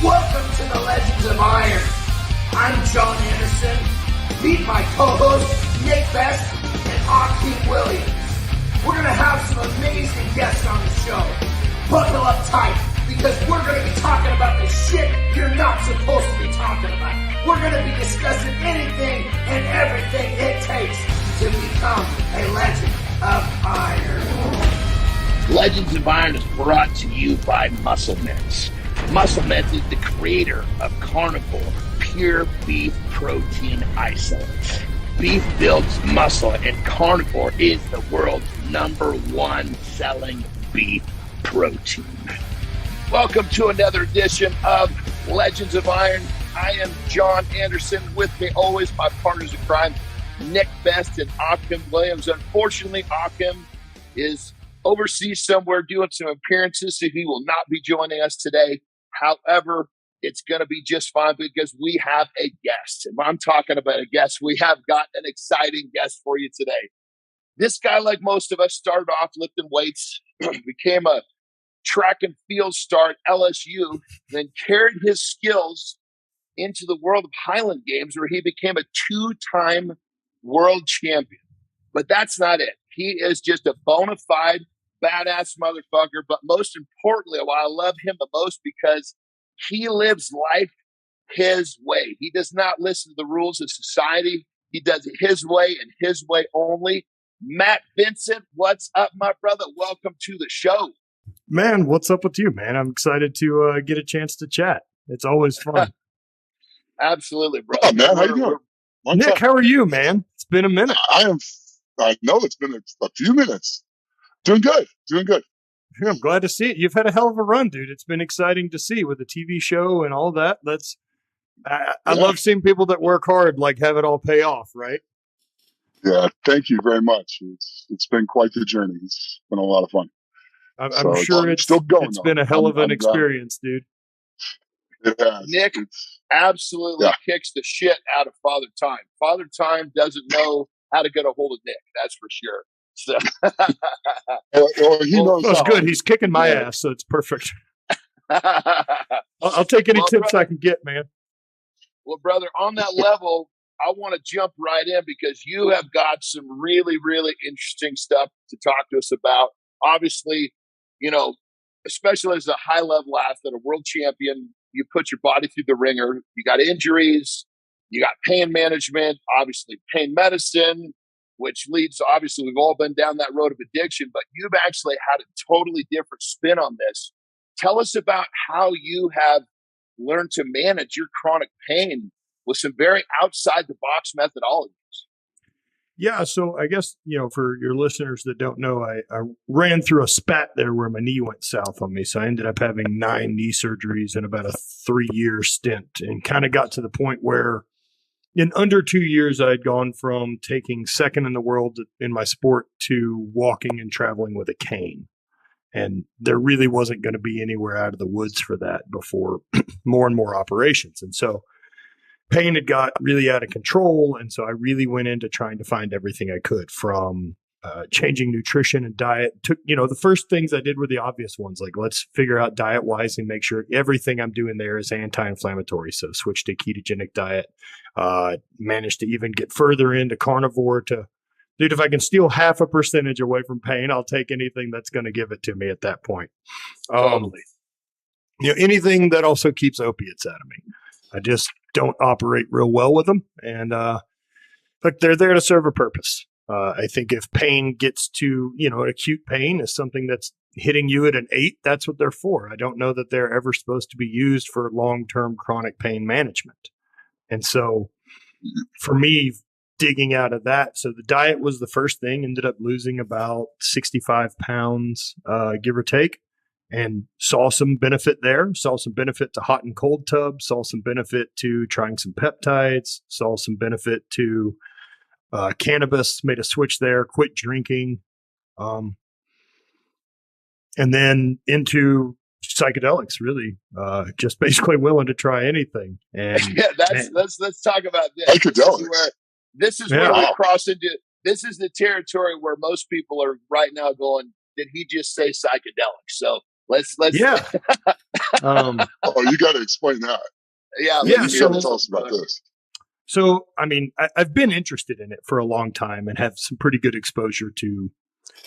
Welcome to the Legends of Iron. I'm John Anderson. Meet my co-hosts, Nick Best and Akeem Williams. We're going to have some amazing guests on the show. Buckle up tight, because we're going to be talking about the shit you're not supposed to be talking about. We're going to be discussing anything and everything it takes to become a Legend of Iron. Legends of Iron is brought to you by Muscle Mints. Muscle Mints is the creator of Carnivore Pure Beef Protein Isolates. Beef builds muscle, and Carnivore is the world's #1 selling beef protein. Welcome to another edition of Legends of Iron. I am John Anderson. With me always my partners in crime, Nick Best and Akeem Williams. Unfortunately, Akeem is overseas somewhere doing some appearances, so he will not be joining us today. However, it's going to be just fine because we have a guest. If I'm talking about a guest, we have got an exciting guest for you today. This guy, like most of us, started off lifting weights, became a track and field star at LSU, then carried his skills into the world of Highland games, where he became a 2-time world champion. But that's not it. He is just a bona fide badass motherfucker. But most importantly, why I love him the most, because he lives life his way. He does not listen to the rules of society. He does it his way and his way only. Matt Vincent, what's up, my brother? Welcome to the show. Man, what's up with you, man? I'm excited to get a chance to chat. It's always fun. Absolutely, bro. Oh, man, how you doing? Nick, how are you, man? It's been a minute. I know it's been a few minutes. Doing good. I'm glad to see it. You've had a hell of a run, dude. It's been exciting to see with the TV show and all that. I love seeing people that work hard, like, have it all pay off, right? Yeah, thank you very much. It's been quite the journey. It's been a lot of fun. I'm sure it's still going. It's been a hell of an experience, dude. It has. Nick absolutely kicks the shit out of Father Time. Father Time doesn't know how to get a hold of Nick. That's for sure. So. He knows. That's good. He's kicking my ass, so it's perfect. I'll take any tips I can get, man. Well, brother, on that level, I want to jump right in because you have got some really, really interesting stuff to talk to us about. Obviously, you know, especially as a high-level athlete, a world champion, you put your body through the ringer. You got injuries, you got pain management, obviously pain medicine, which leads, obviously, we've all been down that road of addiction, but you've actually had a totally different spin on this. Tell us about how you have learned to manage your chronic pain with some very outside-the-box methodologies. Yeah, so I guess, for your listeners that don't know, I ran through a spat there where my knee went south on me. So I ended up having 9 knee surgeries in about a 3-year stint, and kind of got to the point where in under 2 years, I had gone from taking second in the world in my sport to walking and traveling with a cane. And there really wasn't going to be anywhere out of the woods for that before more and more operations. And so pain had got really out of control. And so I really went into trying to find everything I could, from changing nutrition and diet. The first things I did were the obvious ones, like let's figure out diet wise and make sure everything I'm doing there is anti-inflammatory. So switch to ketogenic diet, managed to even get further into carnivore dude, if I can steal 0.5% away from pain, I'll take anything that's going to give it to me at that point. Anything that also keeps opiates out of me. I just don't operate real well with them. And, but they're there to serve a purpose. I think if pain gets to, acute pain is something that's hitting you at an 8, that's what they're for. I don't know that they're ever supposed to be used for long-term chronic pain management. And so for me, digging out of that, so the diet was the first thing, ended up losing about 65 pounds, give or take. And saw some benefit there, saw some benefit to hot and cold tubs, saw some benefit to trying some peptides, saw some benefit to cannabis, made a switch there, quit drinking. And then into psychedelics, really, just basically willing to try anything. And let's talk about this. Psychedelics. This is where we cross into, this is the territory where most people are right now going, did he just say psychedelics? So Let's Yeah. Oh, you got to explain that. yeah. Yeah, You got to tell us about this. So, I mean, I've been interested in it for a long time and have some pretty good exposure to,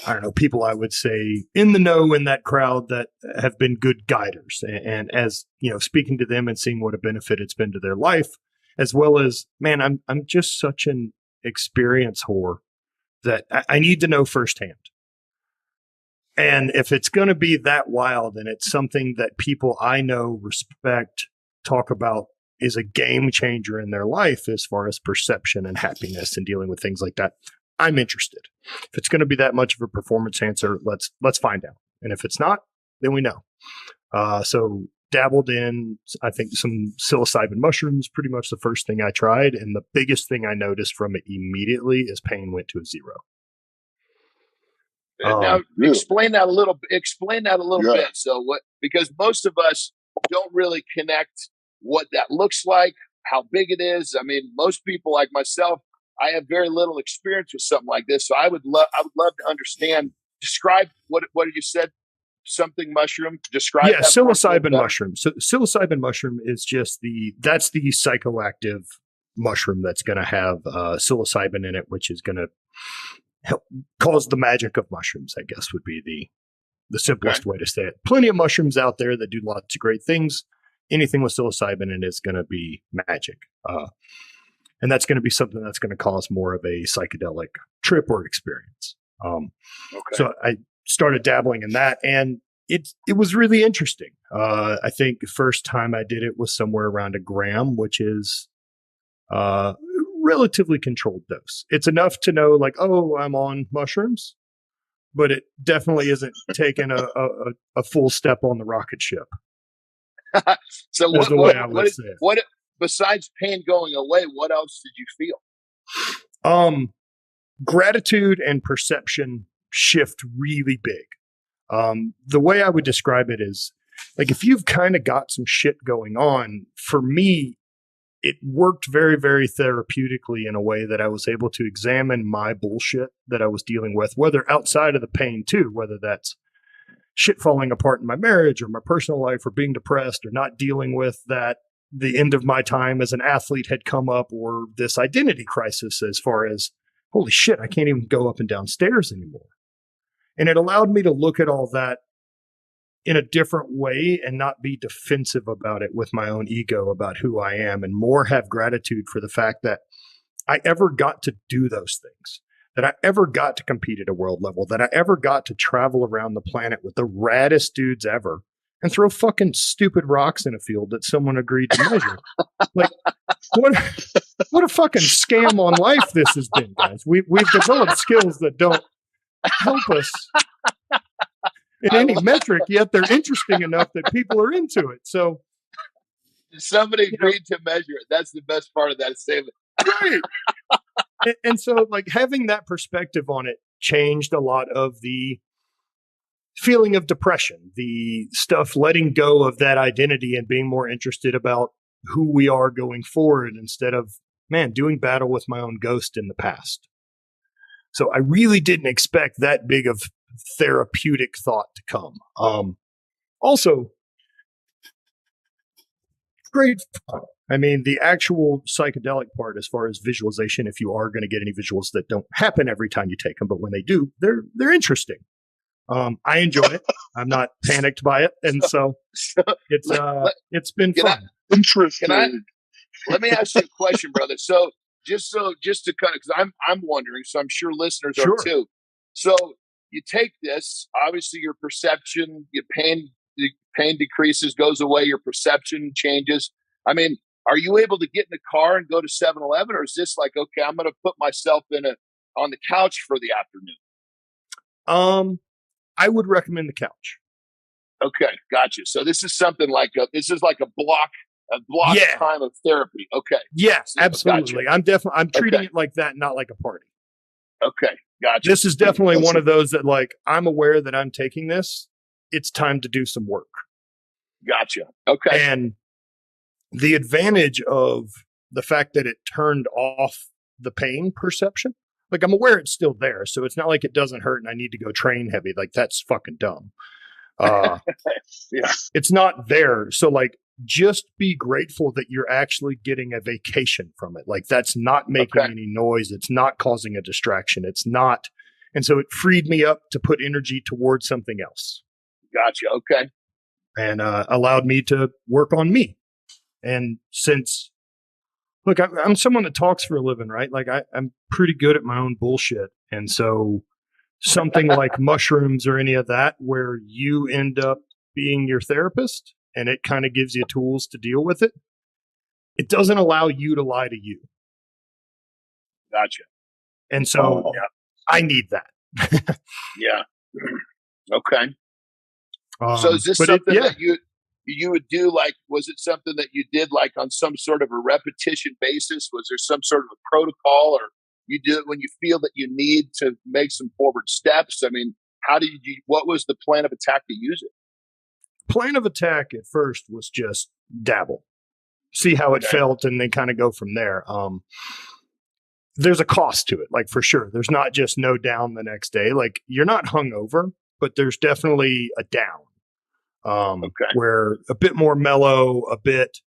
I don't know, people I would say in the know in that crowd that have been good guiders. And as, you know, speaking to them and seeing what a benefit it's been to their life, as well as, man, I'm just such an experience whore that I need to know firsthand. And if it's going to be that wild and it's something that people I know, respect, talk about is a game changer in their life as far as perception and happiness and dealing with things like that, I'm interested. If it's going to be that much of a performance enhancer, let's find out. And if it's not, then we know. So dabbled in, I think, some psilocybin mushrooms, pretty much the first thing I tried. And the biggest thing I noticed from it immediately is pain went to a zero. Now, really? explain that a little Yeah. bit. So what, because most of us don't really connect what that looks like, how big it is. I mean, most people like myself, I have very little experience with something like this. So I would love to understand, describe what you said, something mushroom, describe Yeah, that for us a little psilocybin better. mushroom. So psilocybin mushroom is just that's the psychoactive mushroom that's going to have psilocybin in it, which is going to help cause the magic of mushrooms, I guess would be the simplest way to say it. Plenty of mushrooms out there that do lots of great things. Anything with psilocybin in it is going to be magic. And that's going to be something that's going to cause more of a psychedelic trip or experience. So I started dabbling in that, and it was really interesting. I think the first time I did it was somewhere around 1 gram, which is relatively controlled dose. It's enough to know, like, oh, I'm on mushrooms, but it definitely isn't taking a full step on the rocket ship. So That's the way I would say it. what besides pain going away, what else did you feel? Gratitude and perception shift really big. The way I would describe it is, like, if you've kind of got some shit going on, for me, it worked very, very therapeutically in a way that I was able to examine my bullshit that I was dealing with, whether outside of the pain too, whether that's shit falling apart in my marriage or my personal life or being depressed or not dealing with that the end of my time as an athlete had come up, or this identity crisis as far as, holy shit, I can't even go up and down stairs anymore. And it allowed me to look at all that in a different way and not be defensive about it with my own ego about who I am, and more have gratitude for the fact that I ever got to do those things, that I ever got to compete at a world level, that I ever got to travel around the planet with the raddest dudes ever and throw fucking stupid rocks in a field that someone agreed to measure. Like, what a fucking scam on life this has been, guys. We've developed skills that don't help us in any metric, yet they're interesting enough that people are into it. So Somebody agreed to measure it. That's the best part of that statement. right. And so, like, having that perspective on it changed a lot of the feeling of depression, the stuff, letting go of that identity and being more interested about who we are going forward instead of, man, doing battle with my own ghost in the past. So I really didn't expect that big of therapeutic thought to come. Also, great fun. I mean, the actual psychedelic part, as far as visualization, if you are going to get any visuals that don't happen every time you take them, but when they do, they're interesting. I enjoy it. I'm not panicked by it, and so it's been fun. Interesting. Let me ask you a question, brother. So just to kind of, because I'm wondering, so I'm sure listeners Sure. are too. So you take this, obviously your perception, the pain decreases, goes away, your perception changes. I mean, are you able to get in the car and go to 7-Eleven, or is this like, okay, I'm going to put myself on the couch for the afternoon? I would recommend the couch. Okay, gotcha. So this is something like a block Yeah. time of therapy. Okay. Yes, absolutely. Gotcha. I'm treating it like that, not like a party. Okay, gotcha. This is definitely one of those that, like, I'm aware that I'm taking this. It's time to do some work. Gotcha. Okay. And the advantage of the fact that it turned off the pain perception, like, I'm aware it's still there. So it's not like it doesn't hurt and I need to go train heavy. Like, that's fucking dumb. Yeah. It's not there. So like, just be grateful that you're actually getting a vacation from it. Like that's not making any noise. It's not causing a distraction. It's not. And so it freed me up to put energy towards something else. Gotcha. Okay. And allowed me to work on me. And since, look, I'm someone that talks for a living, right? Like I'm pretty good at my own bullshit. And so something like mushrooms or any of that, where you end up being your therapist and it kind of gives you tools to deal with it, it doesn't allow you to lie to you. Gotcha. And so I need that. Yeah. Okay. So is this something that you would do? Like, was it something that you did like on some sort of a repetition basis? Was there some sort of a protocol, or you do it when you feel that you need to make some forward steps? I mean, what was the plan of attack to use it? Plan of attack at first was just dabble, see how it felt, and then kind of go from there. There's a cost to it, like for sure. There's not just no down the next day. Like you're not hungover, but there's definitely a down. Where a bit more mellow, a bit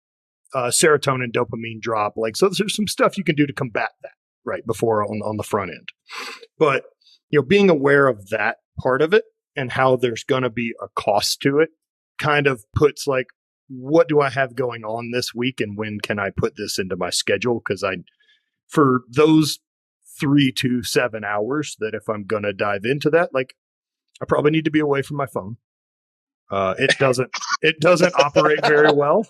serotonin, dopamine drop. Like, so there's some stuff you can do to combat that right before on the front end. But, being aware of that part of it and how there's going to be a cost to it kind of puts like, what do I have going on this week and when can I put this into my schedule? Because for those 3 to 7 hours that if I'm going to dive into that, like I probably need to be away from my phone. It doesn't operate very well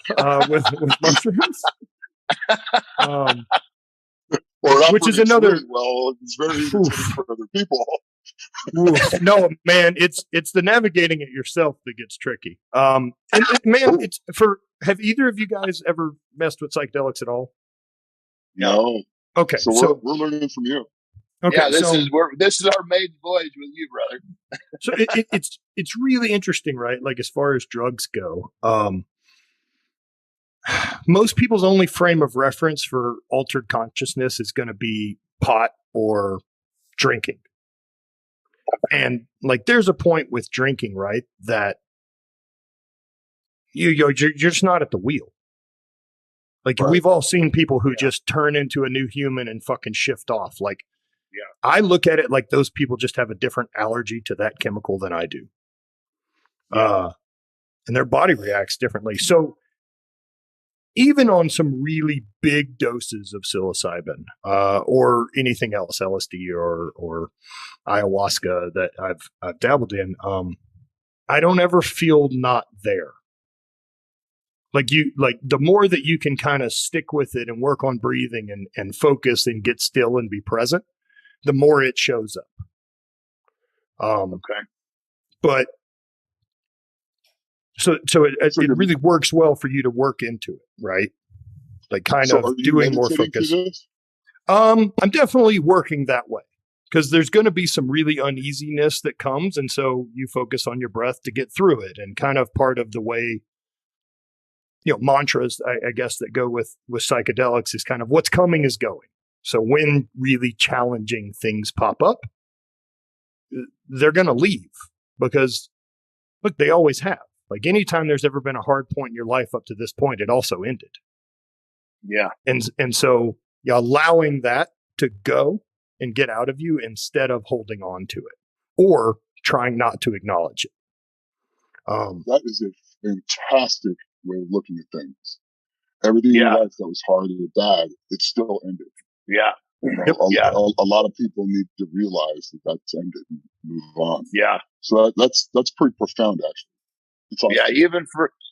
with mushrooms. Which is another. Really well, it's very irritating for other people. No, man, it's the navigating it yourself that gets tricky. And man, have either of you guys ever messed with psychedelics at all? No. Okay, so we're learning from you. Okay, yeah, this is our maiden voyage with you, brother. So it's really interesting, right? Like as far as drugs go, most people's only frame of reference for altered consciousness is going to be pot or drinking. And like, there's a point with drinking, right? That you're just not at the wheel. Like we've all seen people who just turn into a new human and fucking shift off. Like, I look at it like those people just have a different allergy to that chemical than I do. And their body reacts differently. So even on some really big doses of psilocybin, or anything else, LSD or ayahuasca that I've dabbled in, I don't ever feel not there. Like the more that you can kind of stick with it and work on breathing and focus and get still and be present, the more it shows up. But so it really works well for you to work into it, right? Like kind of doing more focus. I'm definitely working that way because there's going to be some really uneasiness that comes. And so you focus on your breath to get through it. And kind of part of the way, mantras, I guess, that go with psychedelics is kind of what's coming is going. So when really challenging things pop up, they're going to leave because, look, they always have. Like anytime there's ever been a hard point in your life up to this point, it also ended. Yeah. And so allowing that to go and get out of you instead of holding on to it or trying not to acknowledge it. That is a fantastic way of looking at things. Everything in your life that was hard or bad, it still ended. Yeah. A lot of people need to realize that that's ended and move on. Yeah. So that's pretty profound, actually. It's awesome. Yeah,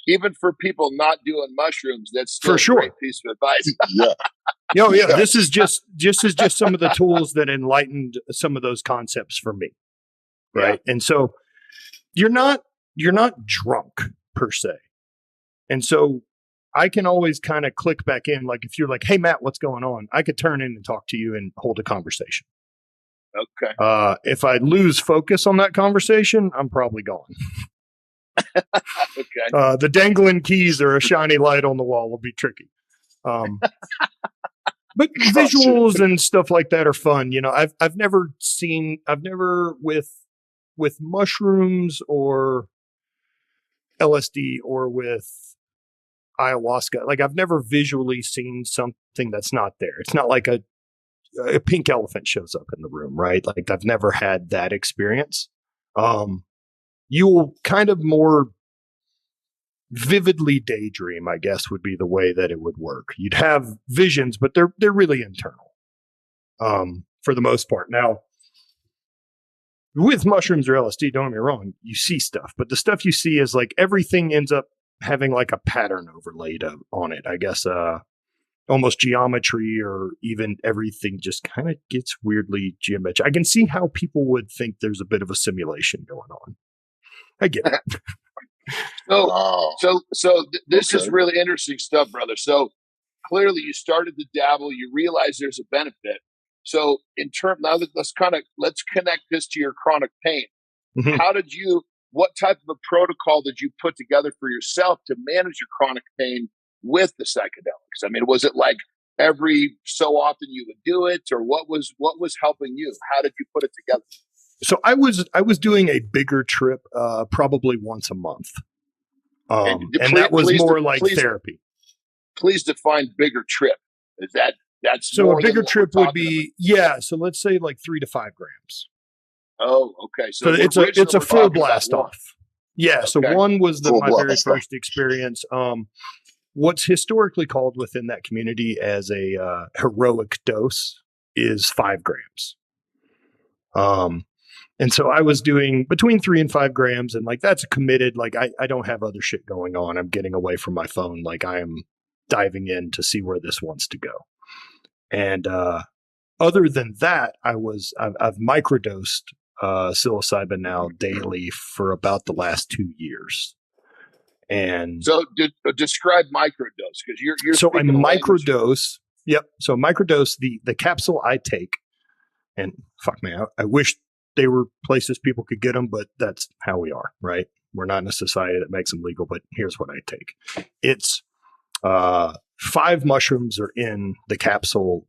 even for people not doing mushrooms, that's still for sure a great piece of advice. Yeah. This is just some of the tools that enlightened some of those concepts for me. Right. Yeah. And so you're not drunk per se. And so I can always kind of click back in. Like if you're like, hey, Matt, what's going on? I could turn in and talk to you and hold a conversation. Okay. If I lose focus on that conversation, I'm probably gone. Okay. The dangling keys or a shiny light on the wall will be tricky. But visuals and stuff like that are fun. I've never with mushrooms or LSD or with ayahuasca, like I've never visually seen something that's not there. It's not like a pink elephant shows up in the room, right? Like I've never had that experience. You'll kind of more vividly daydream, I guess would be the way that it would work. You'd have visions, but they're really internal, for the most part. Now, with mushrooms or LSD, don't get me wrong, you see stuff, but the stuff you see is like everything ends up having like a pattern overlaid on it. I guess almost geometry, or even everything just kind of gets weirdly geometric. I can see how people would think there's a bit of a simulation going on. I get it. This is really interesting stuff, brother. So clearly you started to dabble, you realize there's a benefit. So let's connect this to your chronic pain. Mm-hmm. What type of a protocol did you put together for yourself to manage your chronic pain with the psychedelics? I mean, was it like every so often you would do it, or what was helping you? How did you put it together? So I was doing a bigger trip, probably once a month. And that was more like therapy. Please define bigger trip. That's so a bigger trip would be so let's say like 3 to 5 grams. Oh, okay. So it's a full blast off. Yeah. Okay. So one was my very first experience. What's historically called within that community as a heroic dose is 5 grams. And so I was doing between 3 and 5 grams, and like that's committed. Like I don't have other shit going on. I'm getting away from my phone. Like I am diving in to see where this wants to go. And other than that, I've microdosed psilocybin now daily for about the last 2 years. And so describe microdose, because you're so I microdose. Yep. So microdose the capsule I take, and fuck me, I wish they were places people could get them, but that's how we are, right? We're not in a society that makes them legal, but here's what I take. It's 5 mushrooms are in the capsule,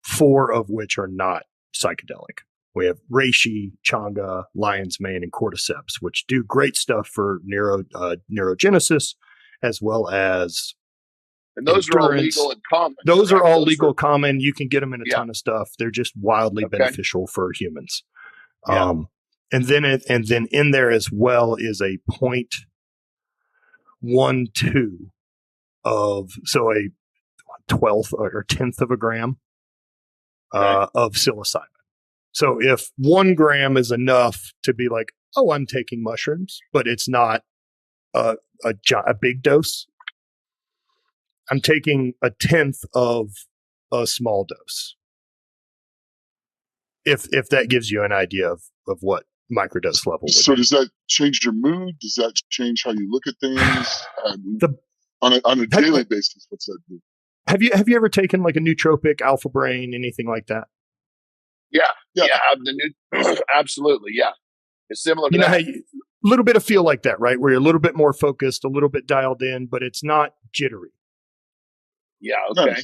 4 of which are not psychedelic. We have reishi, changa, lion's mane, and cordyceps, which do great stuff for neurogenesis, as well as and those endurance. Are all legal and common. Those are all legal, common. You can get them in a ton of stuff. They're just wildly beneficial for humans. Yeah. And then in there as well is a 0.12 of, so a 12th or 10th of a gram of psilocybin. So if 1 gram is enough to be like, oh, I'm taking mushrooms, but it's not a big dose, I'm taking a 10th of a small dose. If that gives you an idea of what microdose level would So be. Does that change your mood? Does that change how you look at things? On a daily basis, what's that do? Have you ever taken like a nootropic, alpha brain, anything like that? Yeah. Absolutely. Yeah. It's similar to that. A little bit of feel like that, right? Where you're a little bit more focused, a little bit dialed in, but it's not jittery. Yeah. Okay.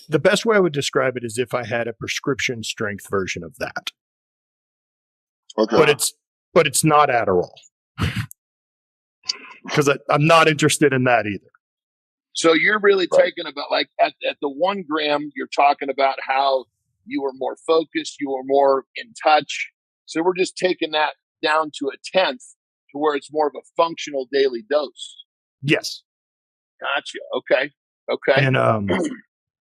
The best way I would describe it is if I had a prescription strength version of that. Okay. But it's not Adderall. Because I'm not interested in that either. So you're really taking about like at the 1 gram, you're talking about how you were more focused, you were more in touch. So we're just taking that down to a 10th to where it's more of a functional daily dose. Yes. Gotcha. Okay. And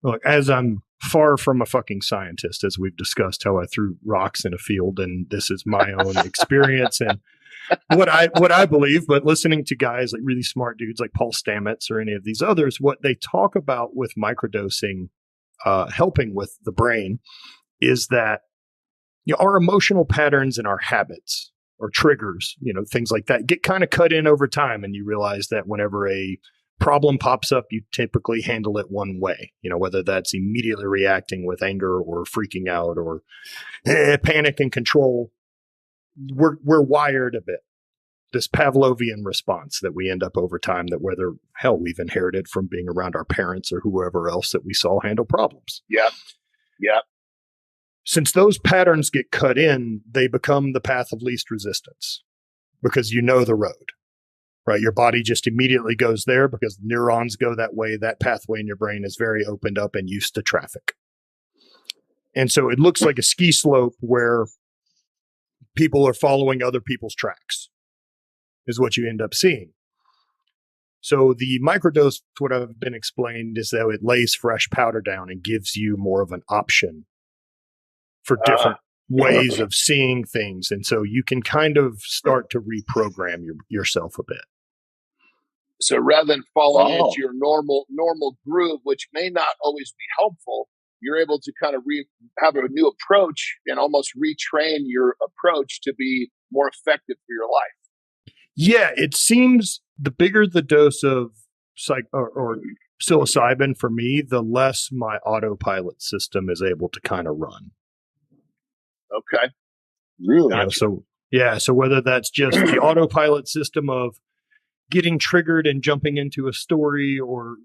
look, as I'm far from a fucking scientist, as we've discussed how I threw rocks in a field, and this is my own experience and what I believe, but listening to guys like really smart dudes like Paul Stamets or any of these others, what they talk about with microdosing, helping with the brain, is that our emotional patterns and our habits or triggers, things like that, get kind of cut in over time, and you realize that whenever a problem pops up, you typically handle it one way, whether that's immediately reacting with anger or freaking out or panic and control. We're wired a bit. This Pavlovian response that we end up over time, that whether we've inherited from being around our parents or whoever else that we saw handle problems. Yeah. Since those patterns get cut in, they become the path of least resistance. because you know the road, right? Your body just immediately goes there because neurons go that way. That pathway in your brain is very opened up and used to traffic. And so it looks like a ski slope where people are following other people's tracks is what you end up seeing. So the microdose, what I've been explained, is that it lays fresh powder down and gives you more of an option for different ways of seeing things. And so you can kind of start to reprogram yourself a bit. So rather than falling into your normal groove, which may not always be helpful, you're able to kind of have a new approach and almost retrain your approach to be more effective for your life. Yeah, it seems the bigger the dose of or psilocybin for me, the less my autopilot system is able to kind of run. Okay. Really? So whether that's just the autopilot system of getting triggered and jumping into a story or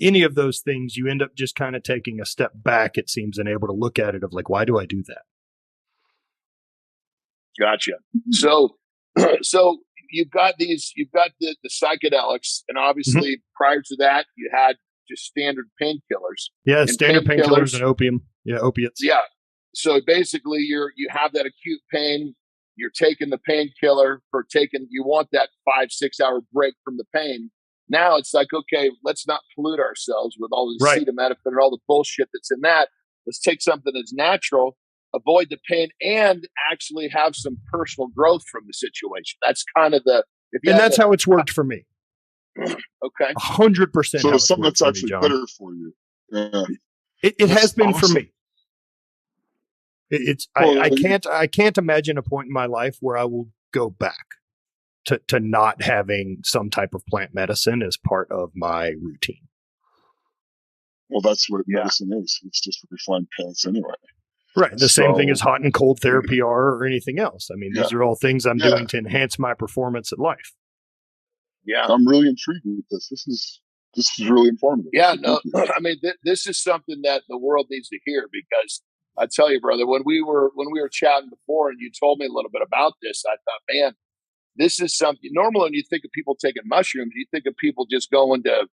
any of those things, you end up just kind of taking a step back, it seems, and able to look at it of like, why do I do that? Gotcha. So you've got the psychedelics, and obviously prior to that, you had just standard painkillers. Yeah, standard painkillers and opium. Yeah, opiates. Yeah. So basically, you have that acute pain. You're taking the painkiller you want that 5-6 hour break from the pain. Now it's like, okay, let's not pollute ourselves with all the acetaminophen and all the bullshit that's in that. Let's take something that's natural, avoid the pain, and actually have some personal growth from the situation. That's kind of that's how it's worked for me. Okay. 100%. So something that's actually better for you. Yeah. It has been for me. I can't imagine a point in my life where I will go back to not having some type of plant medicine as part of my routine. Well, that's what medicine is. It's just refined plants anyway. Right. The same thing as hot and cold therapy or anything else. I mean, these are all things I'm doing to enhance my performance at life. Yeah. I'm really intrigued with this. This is really informative. Yeah. No, I mean, this is something that the world needs to hear, because I tell you, brother, when we were chatting before and you told me a little bit about this, I thought, man, this is something. Normally, when you think of people taking mushrooms, you think of people just going to,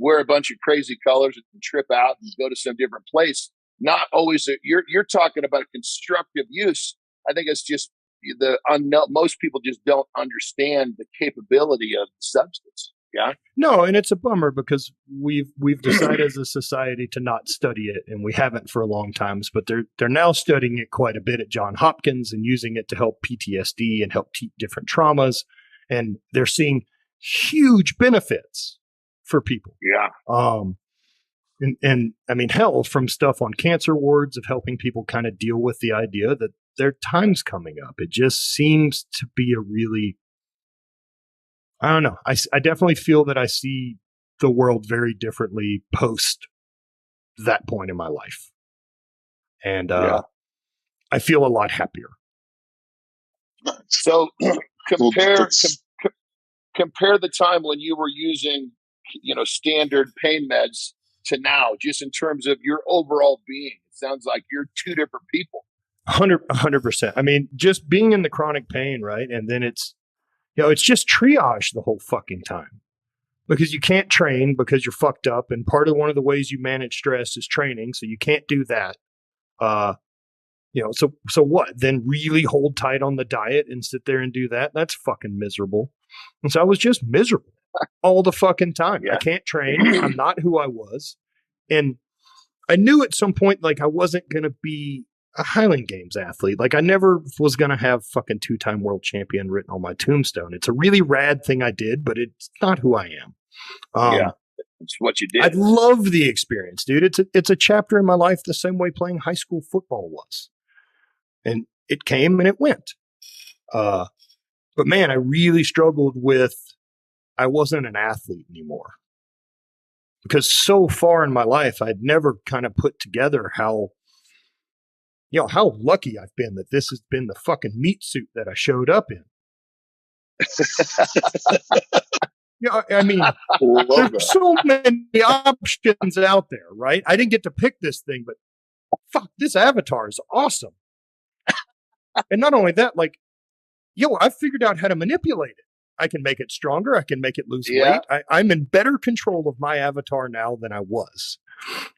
wear a bunch of crazy colors and trip out and go to some different place. Not always. You're talking about a constructive use. I think it's just the unknown. Most people just don't understand the capability of the substance. Yeah. No, and it's a bummer because we've decided as a society to not study it, and we haven't for a long time. But they're now studying it quite a bit at Johns Hopkins and using it to help PTSD and help different traumas, and they're seeing huge benefits for people. Yeah. And I mean, hell, from stuff on cancer wards of helping people kind of deal with the idea that their time's coming up. It just seems to be a really, I don't know. I definitely feel that I see the world very differently post that point in my life. And I feel a lot happier. So compare the time when you were using, standard pain meds to now, just in terms of your overall being. It sounds like you're two different people. 100%. I mean, just being in the chronic pain, right? And then it's just triage the whole fucking time, because you can't train because you're fucked up. And one of the ways you manage stress is training. So you can't do that. So what? Then really hold tight on the diet and sit there and do that? That's fucking miserable. And so I was just miserable all the fucking time. Yeah. I can't train. I'm not who I was. And I knew at some point, like, I wasn't going to be a Highland Games athlete. Like, I never was going to have fucking 2-time world champion written on my tombstone. It's a really rad thing I did, but it's not who I am. It's what you did. I love the experience, dude. It's a chapter in my life the same way playing high school football was. And it came and it went. But man, I really struggled with, I wasn't an athlete anymore. Because so far in my life, I'd never kind of put together how lucky I've been that this has been the fucking meat suit that I showed up in. I mean, there's so many options out there, right? I didn't get to pick this thing, but fuck, this avatar is awesome. And not only that, like, I figured out how to manipulate it. I can make it stronger. I can make it lose Yeah. weight. I'm in better control of my avatar now than I was.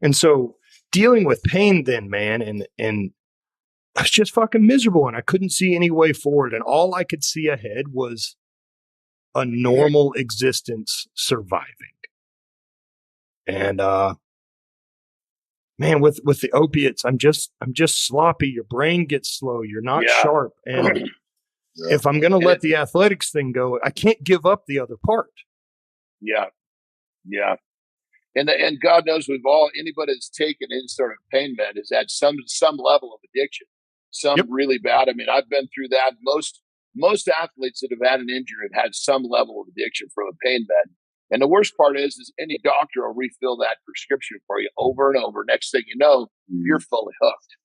And so dealing with pain then, man, and I was just fucking miserable and I couldn't see any way forward. And all I could see ahead was a normal existence surviving. And, man, with the opiates, I'm just sloppy. Your brain gets slow. You're not sharp. And if I'm going to let the athletics thing go, I can't give up the other part. Yeah. Yeah. And God knows anybody that's taken any sort of pain med has had some level of addiction, really bad. I mean, I've been through that. Most athletes that have had an injury have had some level of addiction from a pain med. And the worst part is any doctor will refill that prescription for you over and over. Next thing you know, you're fully hooked.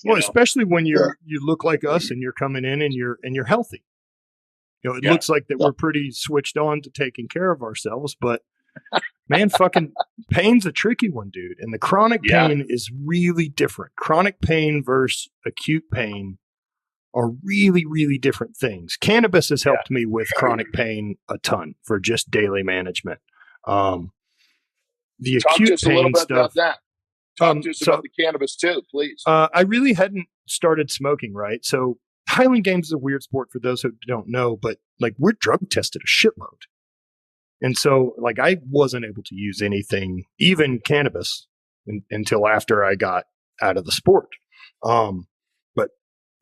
Well, especially when you look like us and you're coming in and you're healthy. It looks like that we're pretty switched on to taking care of ourselves, but man, fucking pain's a tricky one, dude. And the chronic pain is really different. Chronic pain versus acute pain are really, really different things. Cannabis has helped me with chronic pain a ton for just daily management. The Talk acute to us a pain little bit stuff. about that. Talk to us about the cannabis too, please. I really hadn't started smoking, right? So Highland Games is a weird sport for those who don't know, but like we're drug tested a shitload. And so like I wasn't able to use anything, even cannabis, until after I got out of the sport. But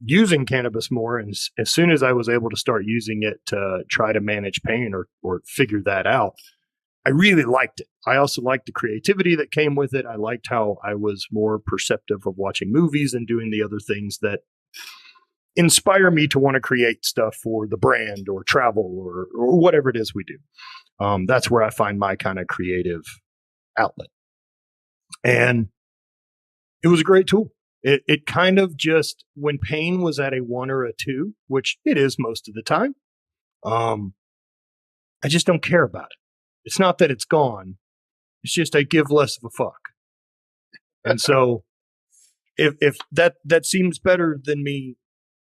using cannabis more, and as soon as I was able to start using it to try to manage pain or figure that out, I really liked it. I also liked the creativity that came with it. I liked how I was more perceptive of watching movies and doing the other things that inspire me to want to create stuff for the brand or travel or whatever it is we do. That's where I find my kind of creative outlet. And it was a great tool. It kind of just, when pain was at a 1 or a 2, which it is most of the time, I just don't care about it. It's not that it's gone. It's just I give less of a fuck. And so if that seems better than me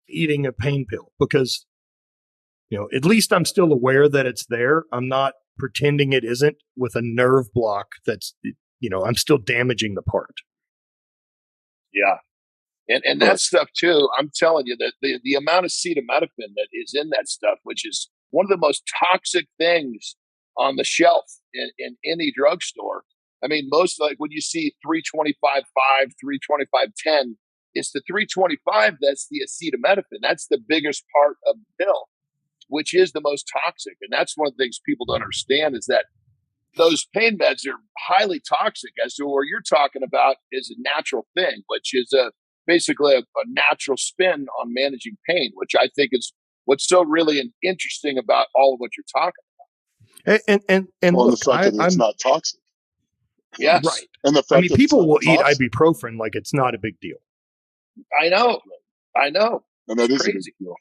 eating a pain pill, because at least I'm still aware that it's there. I'm not pretending it isn't with a nerve block that's I'm still damaging the part. Yeah. And that stuff too, I'm telling you that the amount of acetaminophen that is in that stuff, which is one of the most toxic things on the shelf in any drugstore. I mean, most, like when you see 325.5, 325.10, it's the 325 that's the acetaminophen. That's the biggest part of the pill, which is the most toxic. And that's one of the things people don't understand, is that those pain meds are highly toxic, as to where you're talking about is a natural thing, which is basically a natural spin on managing pain, which I think is what's so really interesting about all of what you're talking about. And well, look, the fact that it's not toxic. Yes. Right. And the fact that people will eat toxic. ibuprofen like it's not a big deal. I know. And that is crazy. a big deal.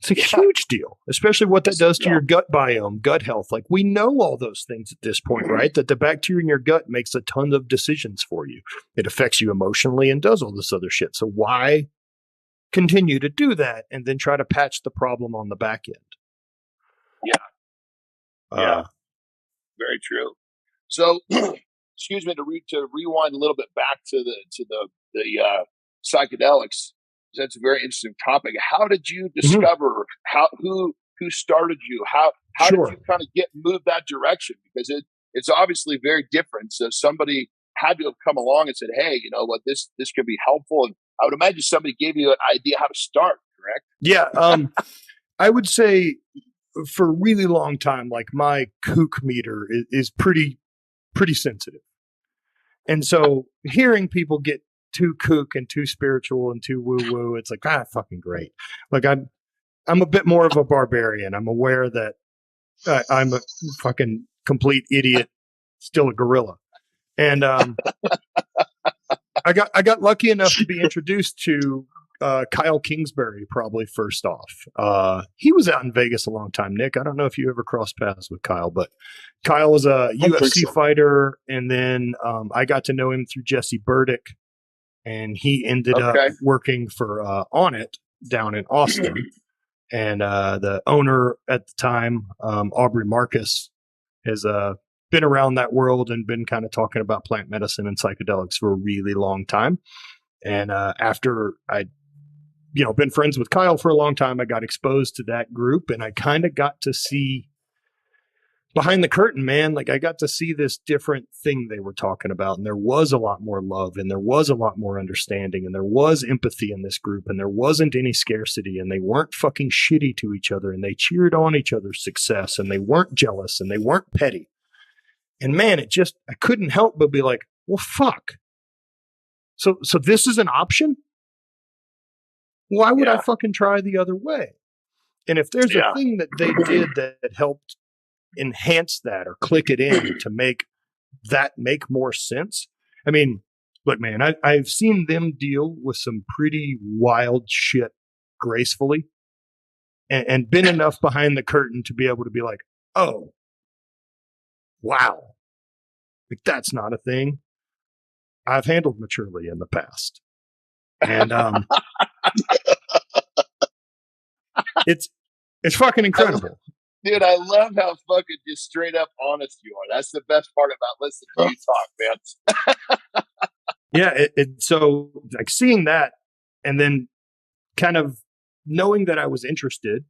It's a huge deal, especially what that does to your gut biome, gut health. Like, we know all those things at this point, right? That the bacteria in your gut makes a ton of decisions for you. It affects you emotionally and does all this other shit. So why continue to do that and then try to patch the problem on the back end? Yeah. Very true. So, excuse me, to rewind a little bit back to the psychedelics. That's a very interesting topic. How did you discover who started you? How did you kind of move that direction? Because it's obviously very different. So somebody had to have come along and said, "Hey, you know what? This could be helpful." And I would imagine somebody gave you an idea how to start. Correct? Yeah. I would say for a really long time, like, my kook meter is pretty sensitive. And so hearing people get too kook and too spiritual and too woo woo, it's like, fucking great. Like, I'm a bit more of a barbarian. I'm aware that I'm a fucking complete idiot, still a gorilla. And I got lucky enough to be introduced to Kyle Kingsbury, probably first off. He was out in Vegas a long time, Nick. I don't know if you ever crossed paths with Kyle, but Kyle was a UFC fighter. And then I got to know him through Jesse Burdick, and he ended up working for On It down in Austin. And the owner at the time, Aubrey Marcus, has been around that world and been kind of talking about plant medicine and psychedelics for a really long time. And after I'd been friends with Kyle for a long time, I got exposed to that group, and I kind of got to see behind the curtain, man. Like, I got to see this different thing they were talking about, and there was a lot more love, and there was a lot more understanding, and there was empathy in this group, and there wasn't any scarcity, and they weren't fucking shitty to each other, and they cheered on each other's success, and they weren't jealous, and they weren't petty. And man, I couldn't help but be like, well, fuck. So this is an option? Why would I fucking try the other way? And if there's a thing that they did that helped enhance that or click it in to make that make more sense. I mean, look, man, I've seen them deal with some pretty wild shit gracefully and been enough behind the curtain to be able to be like, oh, wow, like that's not a thing I've handled maturely in the past. And it's fucking incredible. Dude, I love how fucking just straight up honest you are. That's the best part about listening to you talk, man. Yeah, so like seeing that and then kind of knowing that I was interested,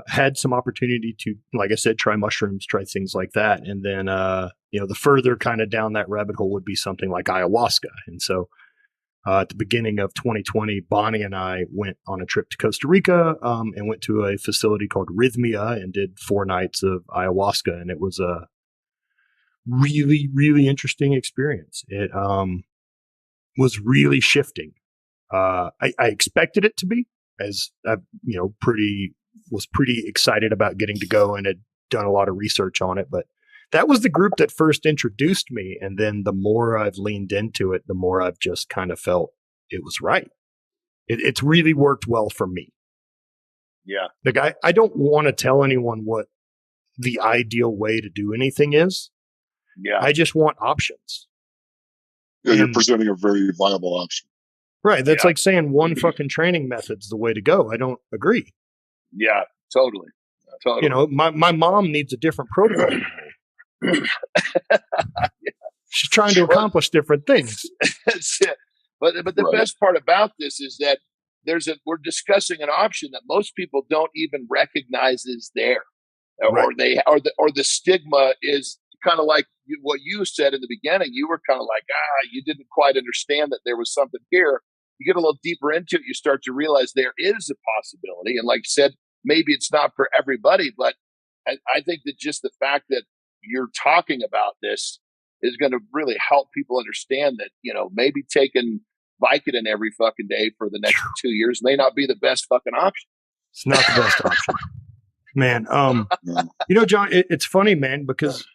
had some opportunity to, like I said, try mushrooms, try things like that. And then, the further kind of down that rabbit hole would be something like ayahuasca. And so at the beginning of 2020, Bonnie and I went on a trip to Costa Rica and went to a facility called Rhythmia and did 4 nights of ayahuasca. And it was a really, really interesting experience. It was really shifting. I expected it to be, as I, was pretty excited about getting to go and had done a lot of research on it. But that was the group that first introduced me. And then the more I've leaned into it, the more I've just kind of felt it was right. It's really worked well for me. Yeah. Like I don't want to tell anyone what the ideal way to do anything is. Yeah. I just want options. Yeah, you're presenting a very viable option. Right. That's like saying one fucking training method's the way to go. I don't agree. Yeah, totally. My mom needs a different protocol. She's trying to accomplish different things. But the best part about this is that we're discussing an option that most people don't even recognize is there, or the stigma is kind of like what you said in the beginning. You were kind of like, you didn't quite understand that there was something here. You get a little deeper into it, you start to realize there is a possibility. And like you said, maybe it's not for everybody, but I think that just the fact that you're talking about this is going to really help people understand that, maybe taking Vicodin every fucking day for the next 2 years may not be the best fucking option. It's not the best option, man. John, it's funny, man, because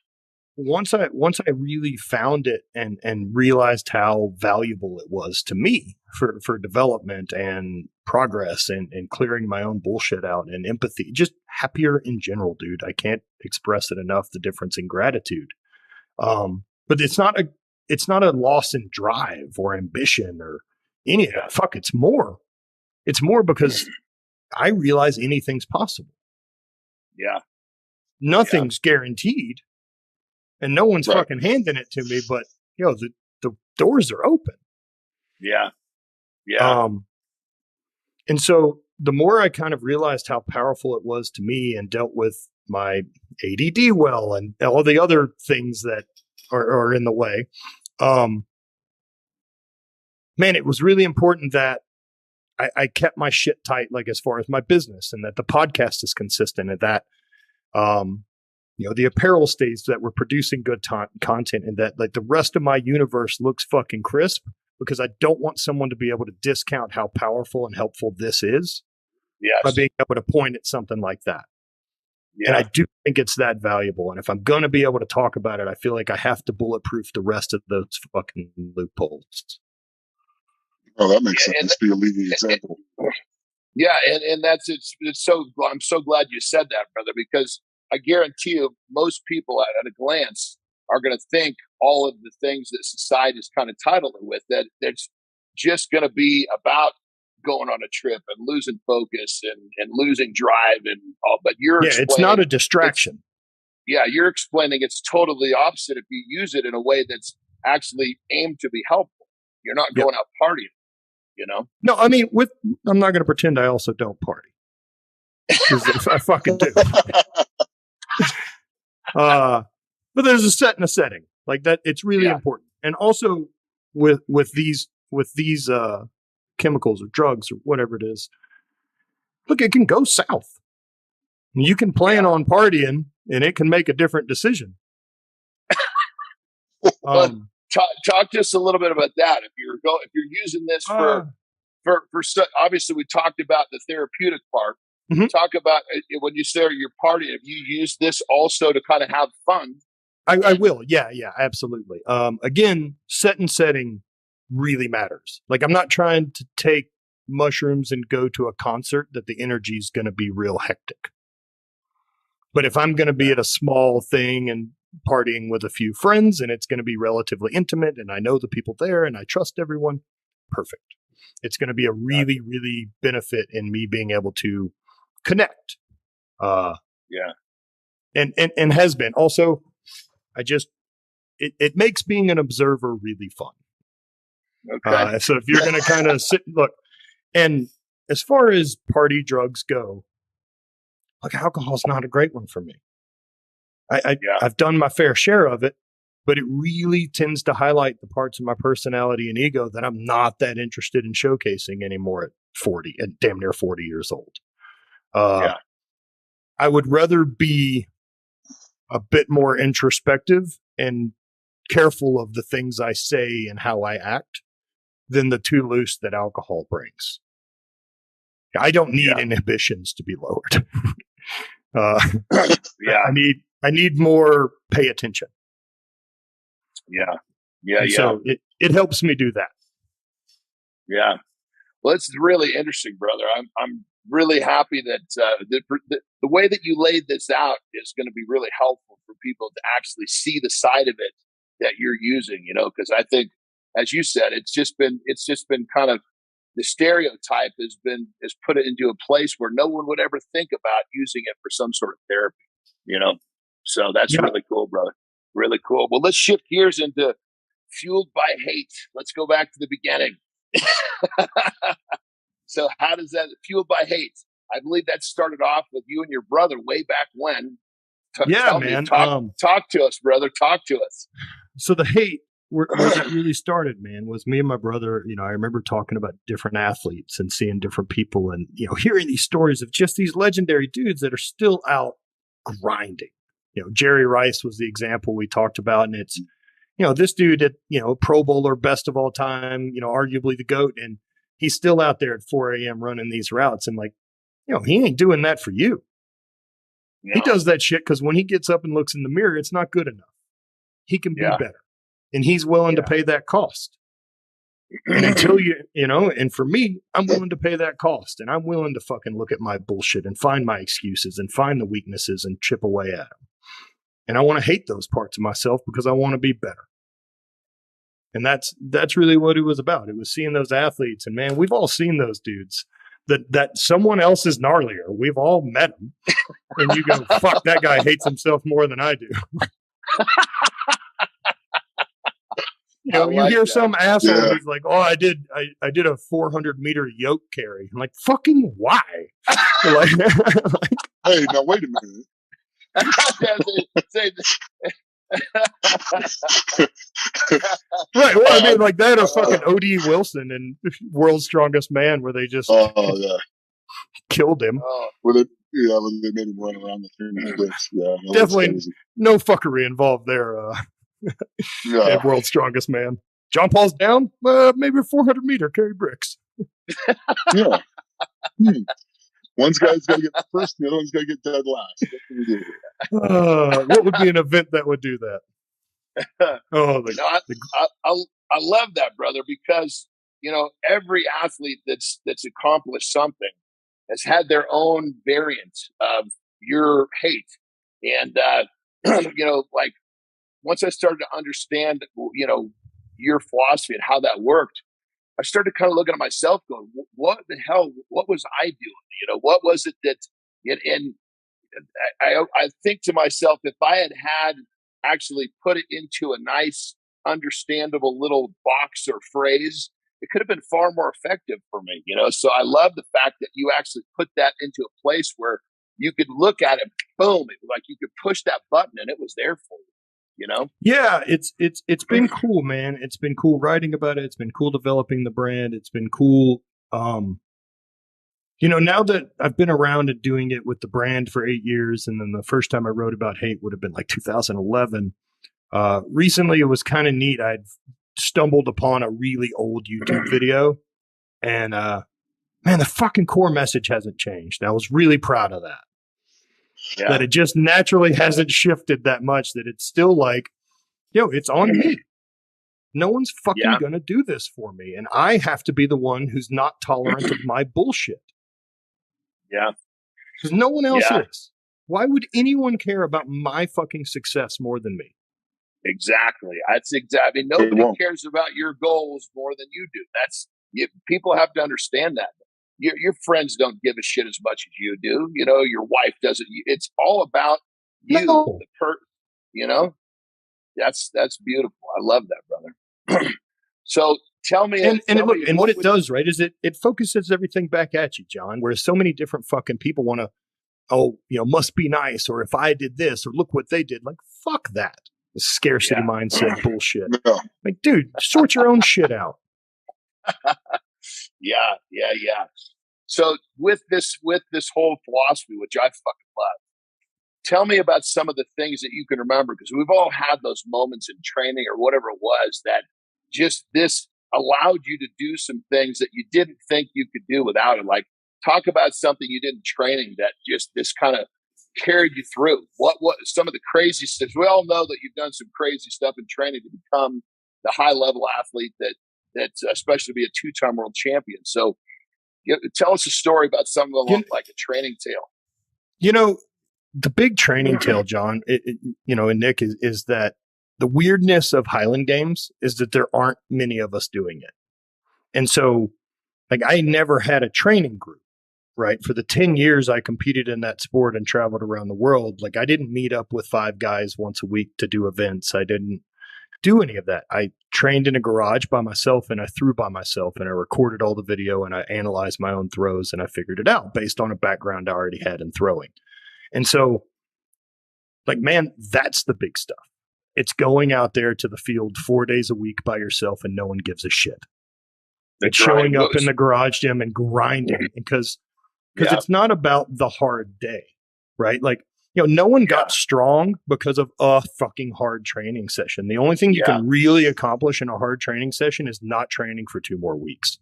once I really found it and realized how valuable it was to me for development and progress and clearing my own bullshit out and empathy, just happier in general, dude. I can't express it enough, the difference in gratitude. But it's not a loss in drive or ambition or any of that. Fuck, it's more because I realize anything's possible. Yeah. Nothing's guaranteed. And no one's fucking handing it to me, but the doors are open. Yeah. Yeah. And so the more I kind of realized how powerful it was to me and dealt with my ADD well and all the other things that are in the way, man, it was really important that I kept my shit tight, like as far as my business, and that the podcast is consistent, and that the apparel stays, that we're producing good content, and that like the rest of my universe looks fucking crisp, because I don't want someone to be able to discount how powerful and helpful this is by being able to point at something like that. Yeah. And I do think it's that valuable. And if I'm going to be able to talk about it, I feel like I have to bulletproof the rest of those fucking loopholes. Oh, that makes sense. Be a leading example. Yeah. And it's so, I'm so glad you said that, brother, because I guarantee you most people at a glance are going to think all of the things that society is kind of titled with, that it's just going to be about going on a trip and losing focus and losing drive and all. But you're it's not a distraction. You're explaining it's totally opposite if you use it in a way that's actually aimed to be helpful. You're not going out partying, you know? No, I mean, I'm not going to pretend I also don't party. Because I fucking do. But there's a set and a setting like that. It's really important. And also with these chemicals or drugs or whatever it is, look, it can go south. You can plan on partying and it can make a different decision. Talk to us a little bit about that. If you're using this for obviously we talked about the therapeutic part. Mm-hmm. Talk about when you say you're partying, if you use this also to kind of have fun. I will. Yeah, absolutely. Again, set and setting really matters. Like, I'm not trying to take mushrooms and go to a concert that the energy is going to be real hectic. But if I'm going to be at a small thing and partying with a few friends and it's going to be relatively intimate and I know the people there and I trust everyone, perfect. It's going to be a really, really benefit in me being able to connect. And has been. Also, it makes being an observer really fun. Okay. So if you're going to kind of sit and look, and as far as party drugs go, like, alcohol's not a great one for me. I've done my fair share of it, but it really tends to highlight the parts of my personality and ego that I'm not that interested in showcasing anymore at damn near 40 years old. I would rather be a bit more introspective and careful of the things I say and how I act than the too loose that alcohol brings. I don't need inhibitions to be lowered. I need more pay attention. So it helps me do that. Yeah. Well, it's really interesting, brother. I'm really happy that the way that you laid this out is going to be really helpful for people to actually see the side of it that you're using, you know, because I think, as you said, it's just been kind of the stereotype has put it into a place where no one would ever think about using it for some sort of therapy, you know? So that's really cool, brother. Really cool. Well, let's shift gears into Fueled by Hate. Let's go back to the beginning. So how does that Fueled by Hate? I believe that started off with you and your brother way back when. Man. Talk to us, brother. Talk to us. So the hate, where that really started, man, was me and my brother. You know, I remember talking about different athletes and seeing different people and, you know, hearing these stories of just these legendary dudes that are still out grinding. You know, Jerry Rice was the example we talked about. And it's, you know, this dude at, you know, Pro Bowler, best of all time, you know, arguably the GOAT. And he's still out there at 4 a.m. running these routes. And like, you know, he ain't doing that for you. No. He does that shit because when he gets up and looks in the mirror, it's not good enough. He can be better. And he's willing to pay that cost. And until you know, and for me, I'm willing to pay that cost. And I'm willing to fucking look at my bullshit and find my excuses and find the weaknesses and chip away at them. And I want to hate those parts of myself because I want to be better. And that's really what it was about. It was seeing those athletes. And man, we've all seen those dudes that someone else is gnarlier. We've all met them. And you go, fuck, that guy hates himself more than I do. You know, you hear some asshole who's like, "Oh, I did a 400-meter yoke carry." I'm like, "Fucking why?" Like, hey, now wait a minute. Right. Well, I mean, like that or fucking O.D. Wilson and World's Strongest Man, where they just killed him. When they made him run around the 3 minutes. Yeah, definitely no fuckery involved there. And World's Strongest Man. John Paul's down, maybe a 400-meter carry bricks. One's guy's got to get first, the other one's got to get dead last. That's what we do. What would be an event that would do that? I love that, brother, because you know every athlete that's accomplished something has had their own variant of your hate, and you know, like. Once I started to understand, you know, your philosophy and how that worked, I started kind of looking at myself going, what the hell, what was I doing? What was it that, and I think to myself, if I had actually put it into a nice, understandable little box or phrase, it could have been far more effective for me, So I love the fact that you actually put that into a place where you could look at it, boom, like you could push that button and it was there for you. Yeah, it's been cool, man. It's been cool writing about it. It's been cool developing the brand. It's been cool. Now that I've been around and doing it with the brand for 8 years, and then the first time I wrote about hate would have been like 2011. Recently, it was kind of neat. I'd stumbled upon a really old YouTube video, and man, the fucking core message hasn't changed. I was really proud of that. Yeah. That it just naturally hasn't shifted that much, that it's still like, it's on me. No one's fucking going to do this for me. And I have to be the one who's not tolerant of my bullshit. Yeah. Because no one else is. Why would anyone care about my fucking success more than me? Exactly. That's exactly. Nobody cares about your goals more than you do. People have to understand that. Your friends don't give a shit as much as you do. Your wife doesn't. It's all about you, the person. That's beautiful. I love that, brother. So tell me, and what it does, right, is it focuses everything back at you, John. Whereas so many different fucking people want to, must be nice, or if I did this, or look what they did. Like, fuck that. The scarcity mindset bullshit. No. Like, dude, sort your own shit out. Yeah. So with this whole philosophy, which I fucking love, tell me about some of the things that you can remember, because we've all had those moments in training or whatever it was that just this allowed you to do some things that you didn't think you could do without it. Like, talk about something you did in training that just this kind of carried you through. What some of the crazy stuff? We all know that you've done some crazy stuff in training to become the high level athlete that especially to be a 2-time world champion. So tell us a story about some of them, like a training tale. The big training tale, John, and Nick, is that the weirdness of Highland Games is that there aren't many of us doing it. And so, like, I never had a training group, right? For the 10 years I competed in that sport and traveled around the world, like, I didn't meet up with 5 guys once a week to do events. I didn't do any of that. I trained in a garage by myself, and I threw by myself, and I recorded all the video, and I analyzed my own throws, and I figured it out based on a background I already had in throwing. And so, like, man, that's the big stuff. It's going out there to the field 4 days a week by yourself, and no one gives a shit. It's showing up in the garage gym and grinding, because it's not about the hard day, right? Like, no one got strong because of a fucking hard training session. The only thing you can really accomplish in a hard training session is not training for 2 more weeks.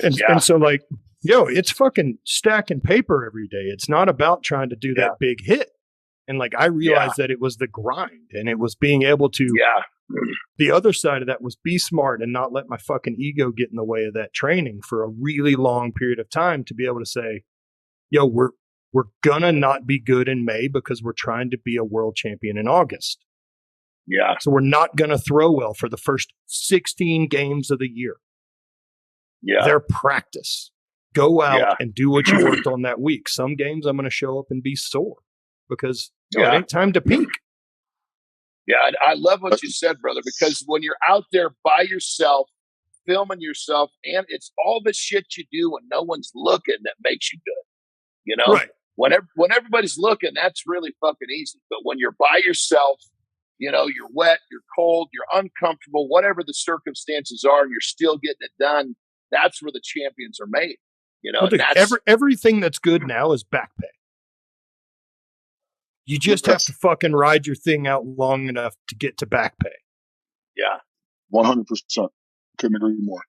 And so, like, it's fucking stacking paper every day. It's not about trying to do that big hit. And, like, I realized that it was the grind, and it was being able to, the other side of that was be smart and not let my fucking ego get in the way of that training for a really long period of time, to be able to say, we're gonna not be good in May because we're trying to be a world champion in August. Yeah. So we're not gonna throw well for the first 16 games of the year. Yeah. They're practice. Go out and do what you worked on that week. Some games I'm gonna show up and be sore because it ain't time to peak. Yeah, I love what you said, brother, because when you're out there by yourself, filming yourself, and it's all the shit you do when no one's looking that makes you good. Right. When everybody's looking, that's really fucking easy. But when you're by yourself, you're wet, you're cold, you're uncomfortable, whatever the circumstances are, and you're still getting it done, that's where the champions are made. Everything that's good now is back pay. You just have to fucking ride your thing out long enough to get to back pay. Yeah. 100%. Couldn't agree more.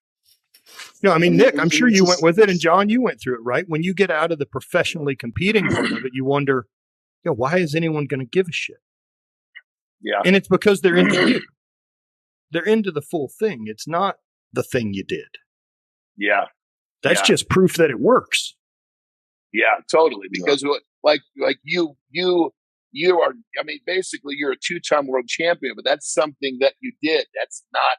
I mean, Nick, I'm sure you went with it, and John, you went through it, right? When you get out of the professionally competing part of it, you wonder, why is anyone going to give a shit? Yeah. And it's because they're into you. They're into the full thing. It's not the thing you did. Yeah. That's just proof that it works. Yeah, totally. Because like you are, I mean, basically you're a 2-time world champion, but that's something that you did. That's not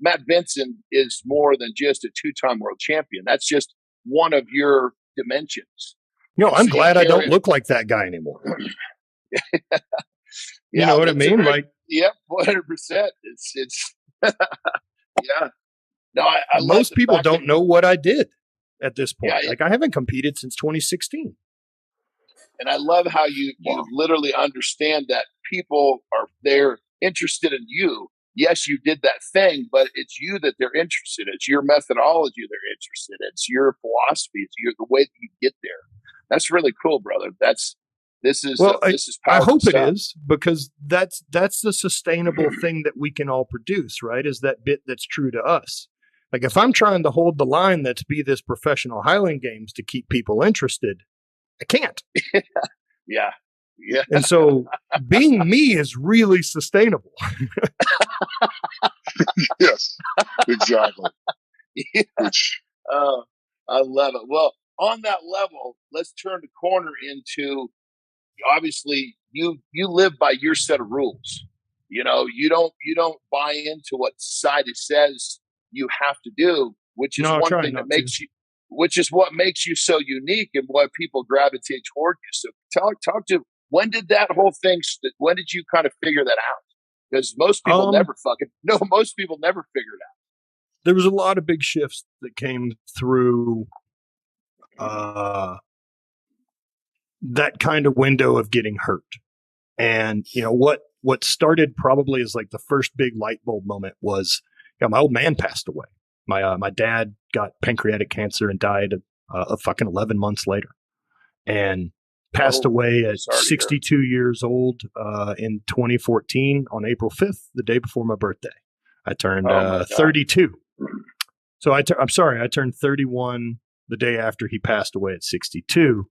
Matt Vincent is more than just a 2-time world champion. That's just one of your dimensions. I'm glad I don't look like that guy anymore. You know what I mean? Yep, 100%. It's yeah. No, I most people don't know what I did at this point. Yeah, I haven't competed since 2016. And I love how you literally understand that people they're interested in you. Yes, you did that thing, but it's you that they're interested in. It's your methodology they're interested in. It's your philosophy. It's the way that you get there. That's really cool, brother. This is powerful I hope stuff. it is, because that's the sustainable thing that we can all produce, right? Is that bit that's true to us. Like if I'm trying to hold the line that's be this professional Highland Games to keep people interested, I can't. Yeah. And so being me is really sustainable. Yes, exactly. Yeah. I love it. Well, on that level, let's turn the corner into, obviously you live by your set of rules. You don't buy into what society says you have to do, which is one thing that makes you, which is what makes you so unique and why people gravitate toward you. So talk to, when did that whole thing, when did you kind of figure that out? Because most people most people never figure it out. There was a lot of big shifts that came through that kind of window of getting hurt. And, what started probably as like the first big light bulb moment was, my old man passed away. My dad got pancreatic cancer and died fucking 11 months later, and passed away at 62 years old in 2014 on April 5th, the day before my birthday. I turned 32. So I turned 31 the day after he passed away at 62.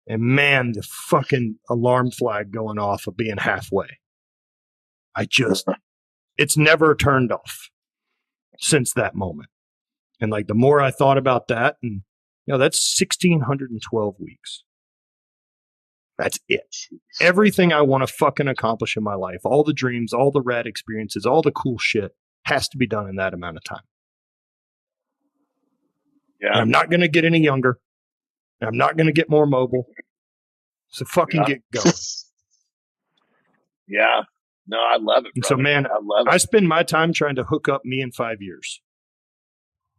And man, the fucking alarm flag going off of being halfway. It's never turned off since that moment. And like the more I thought about that, and that's 1,612 weeks. That's it. Everything I want to fucking accomplish in my life, all the dreams, all the rad experiences, all the cool shit has to be done in that amount of time. Yeah. And I'm not going to get any younger. I'm not going to get more mobile. So fucking get going. Yeah. No, I love it. And so, man, I spend my time trying to hook up me in 5 years.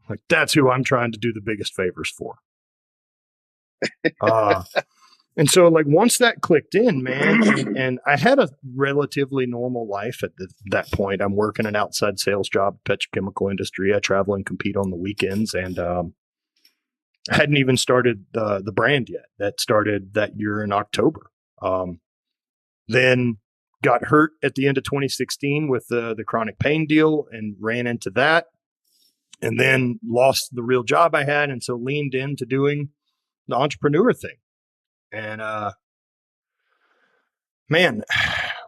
Like that's who I'm trying to do the biggest favors for. And so like once that clicked in, man, and I had a relatively normal life at that point. I'm working an outside sales job, petrochemical industry. I travel and compete on the weekends, and I hadn't even started the brand yet. That started that year in October. Then got hurt at the end of 2016 with the chronic pain deal and ran into that, and then lost the real job I had, and so leaned into doing the entrepreneur thing. And man,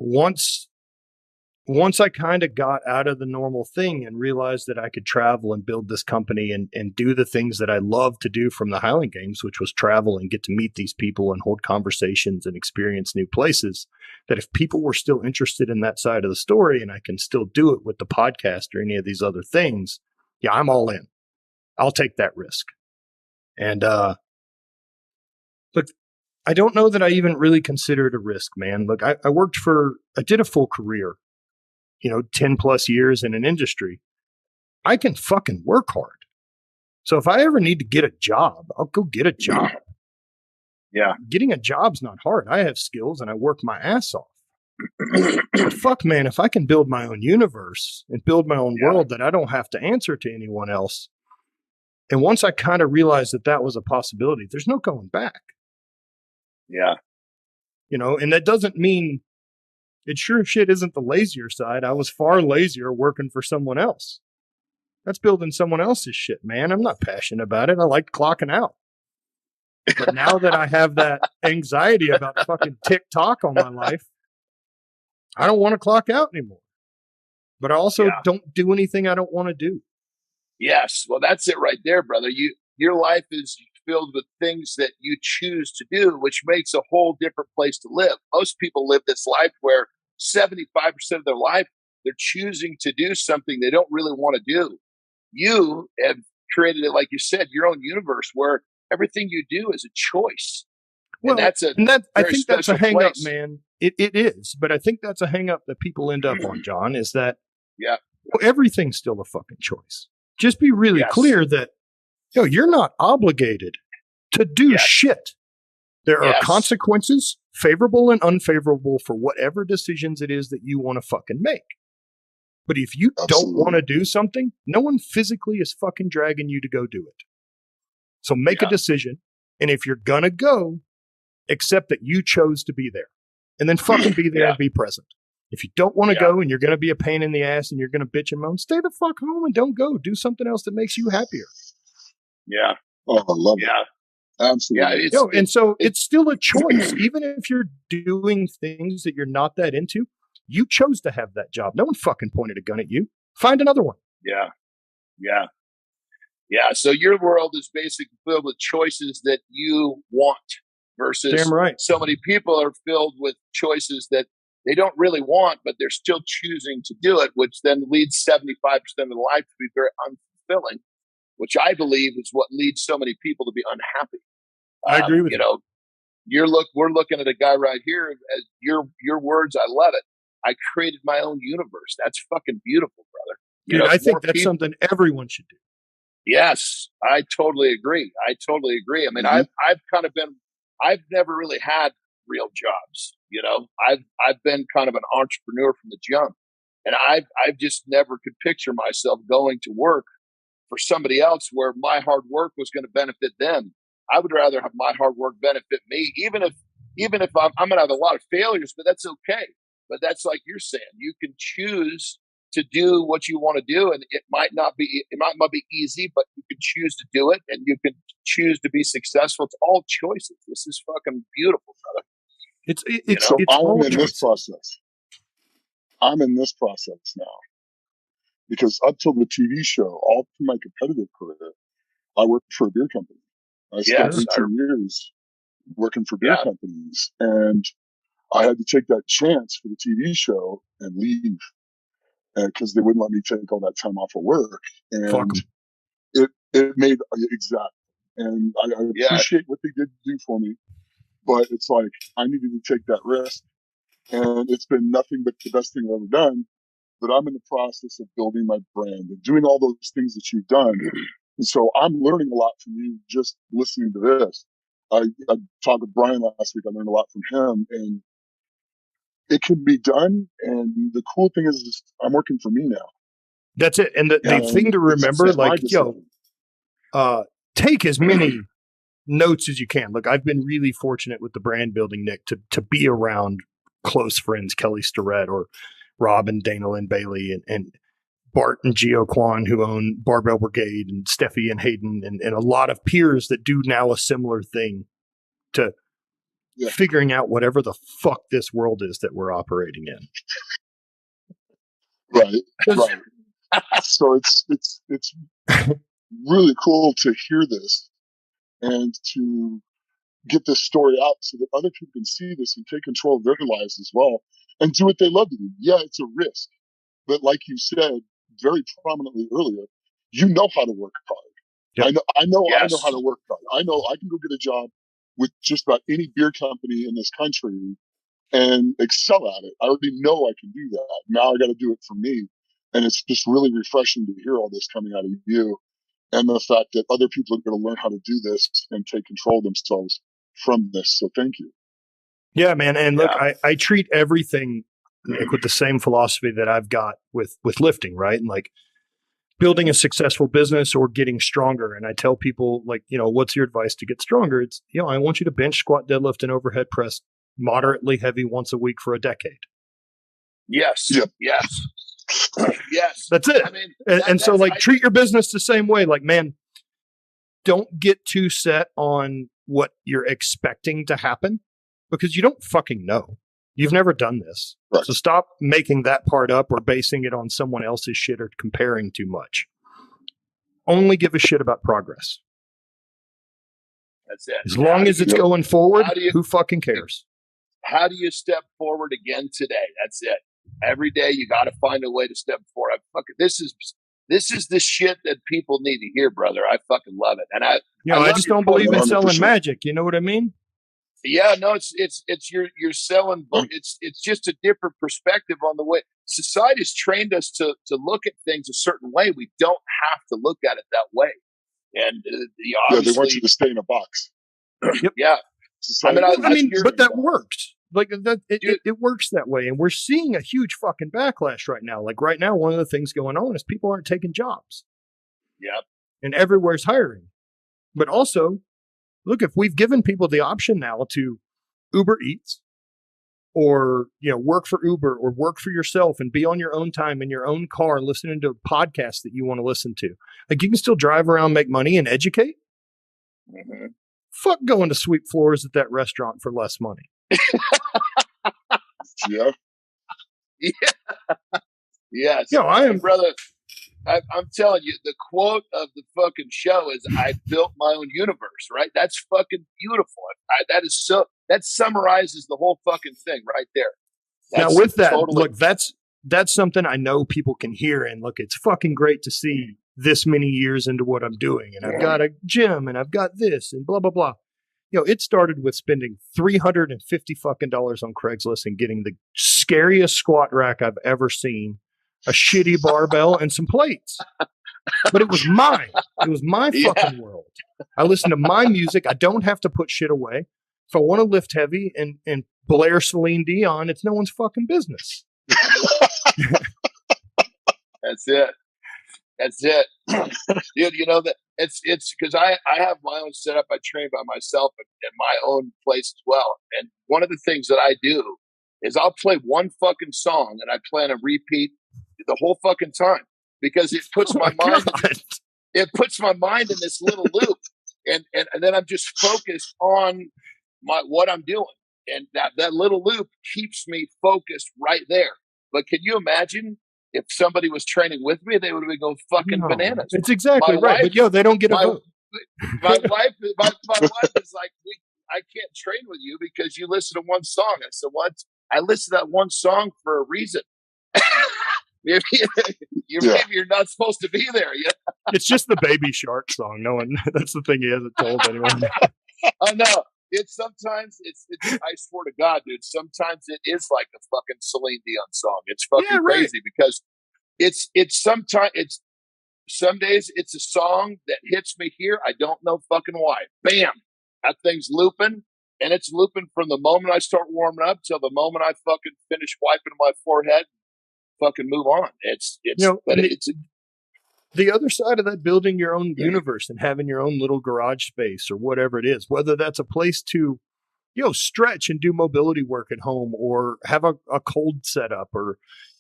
once I kind of got out of the normal thing and realized that I could travel and build this company and do the things that I love to do from the Highland Games, which was travel and get to meet these people and hold conversations and experience new places, that if people were still interested in that side of the story and I can still do it with the podcast or any of these other things, yeah, I'm all in. I'll take that risk. And look, I don't know that I even really consider it a risk, man. Look, I did a full career, 10 plus years in an industry. I can fucking work hard. So if I ever need to get a job, I'll go get a job. Yeah. Getting a job's not hard. I have skills and I work my ass off. But fuck, man, if I can build my own universe and build my own world that I don't have to answer to anyone else. And once I kind of realized that was a possibility, there's no going back. Yeah. And that doesn't mean it sure shit isn't the lazier side. I was far lazier working for someone else. That's building someone else's shit, man. I'm not passionate about it. I like clocking out. But now that I have that anxiety about fucking TikTok on my life, I don't want to clock out anymore. But I also don't do anything I don't want to do. Yes. Well, that's it right there, brother. Your life is filled with things that you choose to do, which makes a whole different place to live. Most people live this life where 75% of their life They're choosing to do something they don't really want to do. You have created it, like you said, your own universe where everything you do is a choice. Well, and I think that's a hang up, place. man. It is, but I think that's a hang up that people end up on, John, is that everything's still a fucking choice. Just be really clear that you're not obligated to do shit. There are consequences, favorable and unfavorable, for whatever decisions it is that you want to fucking make. But if you don't want to do something, no one physically is fucking dragging you to go do it. So make a decision. And if you're going to go, accept that you chose to be there. And then fucking be there and be present. If you don't want to go and you're going to be a pain in the ass and you're going to bitch and moan, stay the fuck home and don't go. Do something else that makes you happier. Yeah. Oh, I love it. Absolutely. Yeah, and so it's still a choice. Even if you're doing things that you're not that into, you chose to have that job. No one fucking pointed a gun at you. Find another one. Yeah. So your world is basically filled with choices that you want versus so many people are filled with choices that they don't really want, but they're still choosing to do it, which then leads 75% of the life to be very unfulfilling, which I believe is what leads so many people to be unhappy. I agree with you. We're looking at a guy right here. As your words, I love it. I created my own universe. That's fucking beautiful, brother. Dude, I think that's something everyone should do. Yes, I totally agree. I mean, I've never really had real jobs. I've been kind of an entrepreneur from the jump, and I've just never could picture myself going to work for somebody else where my hard work was going to benefit them. I would rather have my hard work benefit me, even if I'm going to have a lot of failures, but that's okay. But that's like you're saying, you can choose to do what you want to do, and it might not be easy, but you can choose to do it, and you can choose to be successful. It's all choices. This is fucking beautiful, brother. It's I'm in this process. I'm in this process now because up till the TV show, all through my competitive career, I worked for a beer company. I spent 18 years working for beer companies, and I had to take that chance for the TV show and leave because they wouldn't let me take all that time off of work. And it made exactly. And I appreciate what they did do for me, but it's like I needed to take that risk, and it's been nothing but the best thing I've ever done. But I'm in the process of building my brand and doing all those things that you've done. And so I'm learning a lot from you just listening to this. I talked with Brian last week. I learned a lot from him, and it can be done. And the cool thing is I'm working for me now. That's it. And the thing to remember, take as many notes as you can. Look, I've been really fortunate with the brand building, Nick, to be around close friends, Kelly Starrett or Rob and Dana Lynn Bailey and Bart and Gio Kwan, who own Barbell Brigade, and Steffi and Hayden, and a lot of peers that do now a similar thing to figuring out whatever the fuck this world is that we're operating in. Right. So it's really cool to hear this and to get this story out so that other people can see this and take control of their lives as well and do what they love to do. Yeah, it's a risk. But like you said very prominently earlier, you know how to work hard. Yep. I know how to work hard. I know I can go get a job with just about any beer company in this country and excel at it. I already know I can do that. Now I got to do it for me. And it's just really refreshing to hear all this coming out of you and the fact that other people are going to learn how to do this and take control of themselves from this. So thank you. Yeah, man. And look, I treat everything with the same philosophy that I've got with lifting, right? And like building a successful business or getting stronger. And I tell people, like, what's your advice to get stronger? It's, I want you to bench, squat, deadlift, and overhead press moderately heavy once a week for a decade. Yes. Yep. Yes. Yes. That's it. I mean, so treat your business the same way. Like, man, don't get too set on what you're expecting to happen because you don't fucking know. You've never done this. Right. So stop making that part up or basing it on someone else's shit or comparing too much. Only give a shit about progress. That's it. As long as it's going forward, who fucking cares? How do you step forward again today? That's it. Every day you got to find a way to step forward. This is the shit that people need to hear, brother. I fucking love it. And I just don't believe in selling magic. You know what I mean? Yeah, no, it's you're selling. It's just a different perspective on the way society's trained us to look at things a certain way. We don't have to look at it that way. And they want you to stay in a box. Yep. Yeah. But that works. Like that, it works that way. And we're seeing a huge fucking backlash right now. Like right now, one of the things going on is people aren't taking jobs. Yep. And everywhere's hiring. But also, look, if we've given people the option now to Uber Eats or, work for Uber or work for yourself and be on your own time in your own car, listening to podcasts that you want to listen to. Like you can still drive around, make money and educate. Mm-hmm. Fuck going to sweep floors at that restaurant for less money. Yeah. Yes. I am, brother. I'm telling you, the quote of the fucking show is, "I built my own universe." Right? That's fucking beautiful. That summarizes the whole fucking thing right there. Now, with that, look, that's something I know people can hear. And look, it's fucking great to see this many years into what I'm doing. And I've got a gym and I've got this and blah, blah, blah. It started with spending $350 fucking on Craigslist and getting the scariest squat rack I've ever seen, a shitty barbell and some plates. But it was mine. It was my fucking world. I listen to my music. I don't have to put shit away. If I want to lift heavy and blare Celine Dion, it's no one's fucking business. That's it. Dude, that it's because I have my own setup. I train by myself in my own place as well. And one of the things that I do is I'll play one fucking song and I plan to repeat the whole fucking time because it puts my mind in this little loop. And then I'm just focused on what I'm doing. And that little loop keeps me focused right there. But can you imagine if somebody was training with me, they would go fucking bananas. It's exactly right. But they don't get a vote. My wife is like, I can't train with you because you listen to one song. I said, what? I listen to that one song for a reason. Maybe you're not supposed to be there. Yeah. It's just the Baby Shark song. That's the thing he hasn't told anyone. I know. Sometimes I swear to God, dude, sometimes it is like a fucking Celine Dion song. It's fucking crazy because some days it's a song that hits me here. I don't know fucking why. Bam. That thing's looping and it's looping from the moment I start warming up till the moment I fucking finish wiping my forehead, fucking move on. The other side of that, building your own universe and having your own little garage space or whatever it is, whether that's a place to, stretch and do mobility work at home or have a cold setup or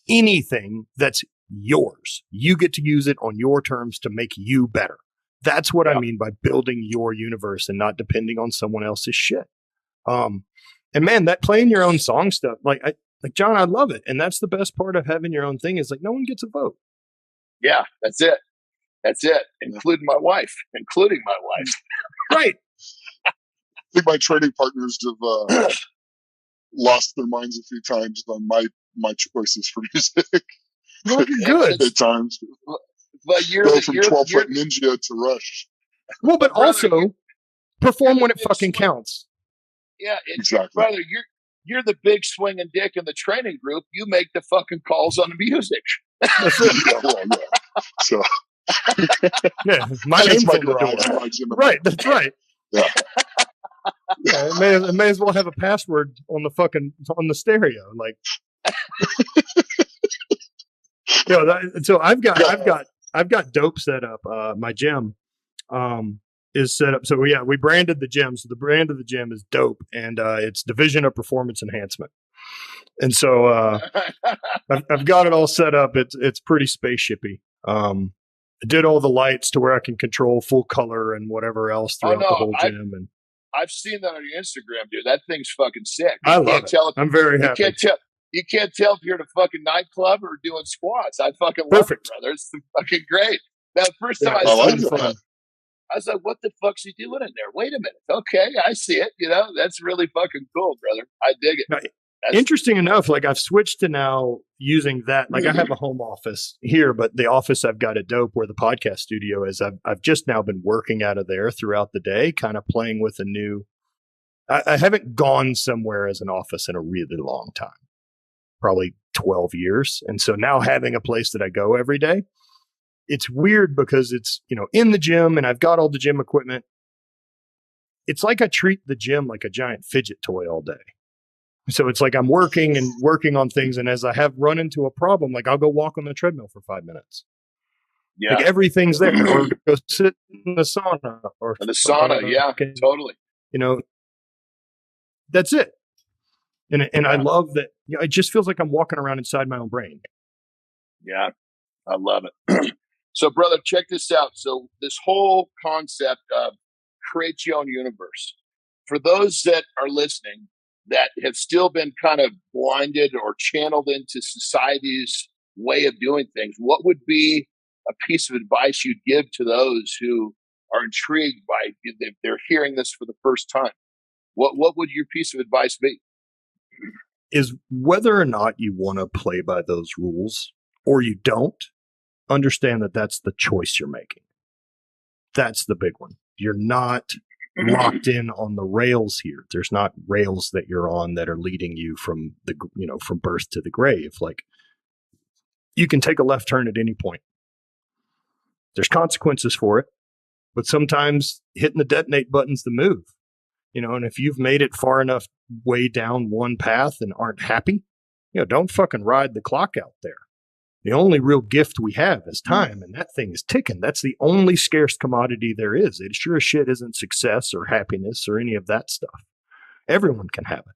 anything that's yours. You get to use it on your terms to make you better. That's what I mean by building your universe and not depending on someone else's shit. And man, that playing your own song stuff, like John, I love it. And that's the best part of having your own thing is like no one gets a vote. Yeah, that's it. Including my wife. Right. I think my training partners have lost their minds a few times on my choices for music. Good. At times. But you're from 12-foot Ninja to Rush. Well, but also perform when it fucking counts. Yeah, exactly. Brother, you're the big swinging dick in the training group. You make the fucking calls on the music. That's it. So, my name's on the door. Right, that's right. Yeah. It may as well have a password on the stereo. Like, so I've got dope set up. My gym is set up. So we branded the gym. So the brand of the gym is Dope, and it's Division of Performance Enhancement. And so I've got it all set up. It's pretty spaceshipy. I did all the lights to where I can control full color and whatever else throughout the whole gym. And I've seen that on your Instagram, dude. That thing's fucking sick. I love it. I'm very happy. You can't tell if you're at a fucking nightclub or doing squats. I fucking love it, brother. It's fucking great. Now, the first time I saw it, I was like, what the fuck's he doing in there? Wait a minute. Okay, I see it. That's really fucking cool, brother. I dig it. Interesting enough, like I've switched to now using that. Like I have a home office here, but the office I've got at Dope where the podcast studio is, I've just now been working out of there throughout the day, kind of playing with a new, I haven't gone somewhere as an office in a really long time, probably 12 years. And so now having a place that I go every day, it's weird because it's, in the gym and I've got all the gym equipment. It's like I treat the gym like a giant fidget toy all day. So it's like I'm working on things. And as I have run into a problem, like I'll go walk on the treadmill for 5 minutes. Yeah. Like everything's there. Or go sit in the sauna. Or in the sauna, yeah, totally. That's it. And I love that. It just feels like I'm walking around inside my own brain. Yeah, I love it. So, brother, check this out. So this whole concept of create your own universe, for those that are listening that have still been kind of blinded or channeled into society's way of doing things, what would be a piece of advice you'd give to those who are intrigued by, they're hearing this for the first time? What would your piece of advice be? Is whether or not you want to play by those rules or you don't, understand that that's the choice you're making. That's the big one. You're not locked in on the rails here. There's not rails that you're on that are leading you from from birth to the grave. Like you can take a left turn at any point. There's consequences for it, but sometimes hitting the detonate button's the move. And if you've made it far enough way down one path and aren't happy, don't fucking ride the clock out there. The only real gift we have is time, and that thing is ticking. That's the only scarce commodity there is. It sure as shit isn't success or happiness or any of that stuff. Everyone can have it.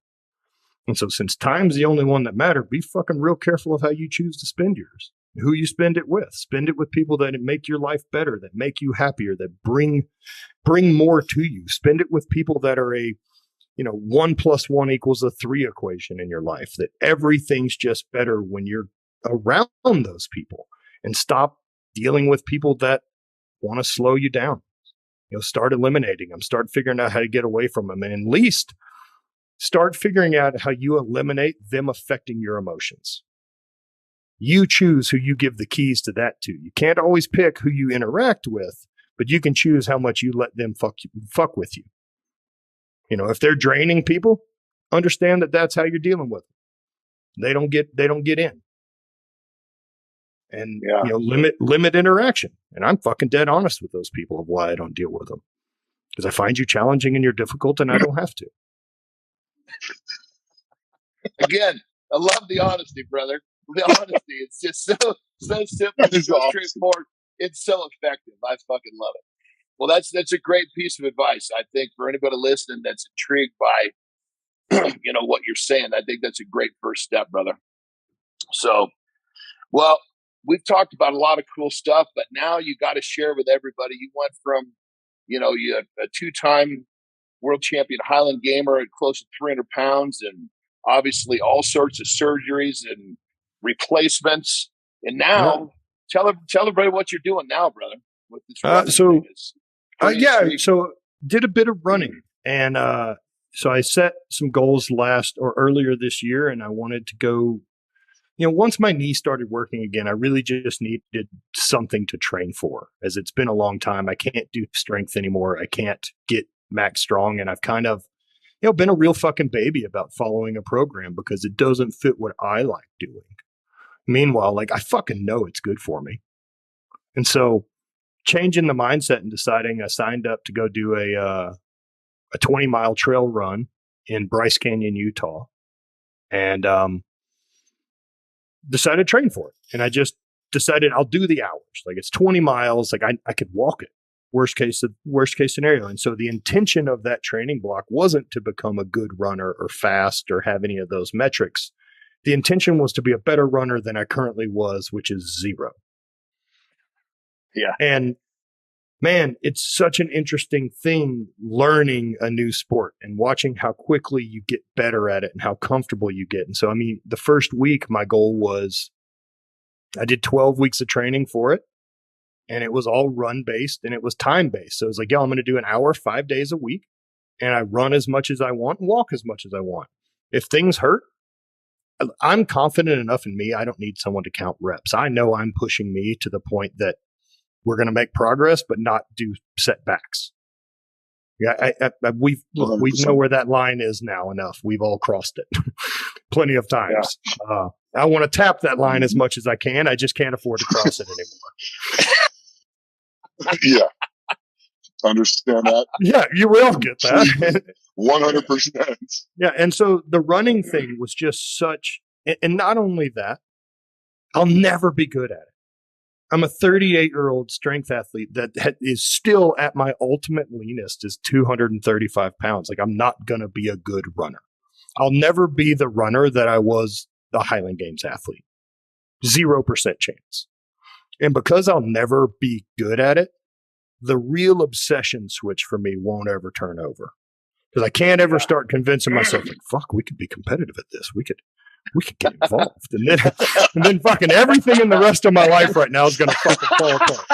And so since time's the only one that matters, be fucking real careful of how you choose to spend yours, who you spend it with. Spend it with people that make your life better, that make you happier, that bring more to you. Spend it with people that are a 1 + 1 = 3 equation in your life, that everything's just better when you're around those people, and stop dealing with people that want to slow you down. Start eliminating them, start figuring out how to get away from them, and at least start figuring out how you eliminate them affecting your emotions. You choose who you give the keys to that to. You can't always pick who you interact with, but you can choose how much you let them fuck with you. If they're draining people, understand that that's how you're dealing with them. They don't get in. And limit interaction. And I'm fucking dead honest with those people of why I don't deal with them, because I find you challenging and you're difficult, and I don't have to. Again, I love the honesty, brother. The honesty. It's just so simple, so straightforward. It's so effective. I fucking love it. Well, that's a great piece of advice, I think, for anybody listening that's intrigued by what you're saying. I think that's a great first step, brother. So, well, we've talked about a lot of cool stuff, but now you got to share with everybody. You went from, you a 2-time world champion Highland gamer at close to 300 pounds, and obviously all sorts of surgeries and replacements. And now, tell everybody what you're doing now, brother. With this so did a bit of running, and so I set some goals earlier this year, and I wanted to go. Once my knee started working again, I really just needed something to train for, as it's been a long time. I can't do strength anymore. I can't get max strong. And I've kind of, been a real fucking baby about following a program because it doesn't fit what I like doing. Meanwhile, I fucking know it's good for me. And so changing the mindset and deciding, I signed up to go do a 20-mile trail run in Bryce Canyon, Utah. And, decided to train for it. And I just decided I'll do the hours. It's 20 miles. I could walk it. Worst case scenario. And so the intention of that training block wasn't to become a good runner or fast or have any of those metrics. The intention was to be a better runner than I currently was, which is 0. Yeah. And man, it's such an interesting thing learning a new sport and watching how quickly you get better at it and how comfortable you get. And so, the first week, my goal was I did 12 weeks of training for it, and it was all run based and it was time based. So it was I'm going to do an hour, 5 days a week, and I run as much as I want and walk as much as I want. If things hurt, I'm confident enough in me. I don't need someone to count reps. I know I'm pushing me to the point that we're going to make progress, but not do setbacks. Yeah, we know where that line is now enough. We've all crossed it plenty of times. Yeah. I want to tap that line as much as I can. I just can't afford to cross it anymore. Yeah. Understand that? Yeah, you will get that. 100%. Yeah, and so the running thing was just such, and not only that, I'll never be good at it. I'm a 38-year-old strength athlete that is still at my ultimate leanest is 235 pounds. Like, I'm not going to be a good runner. I'll never be the runner that I was the Highland Games athlete. 0% chance. And because I'll never be good at it, the real obsession switch for me won't ever turn over. Because I can't ever start convincing myself, like, fuck, we could be competitive at this. We could get involved. And then fucking everything in the rest of my life right now is going to fucking fall apart.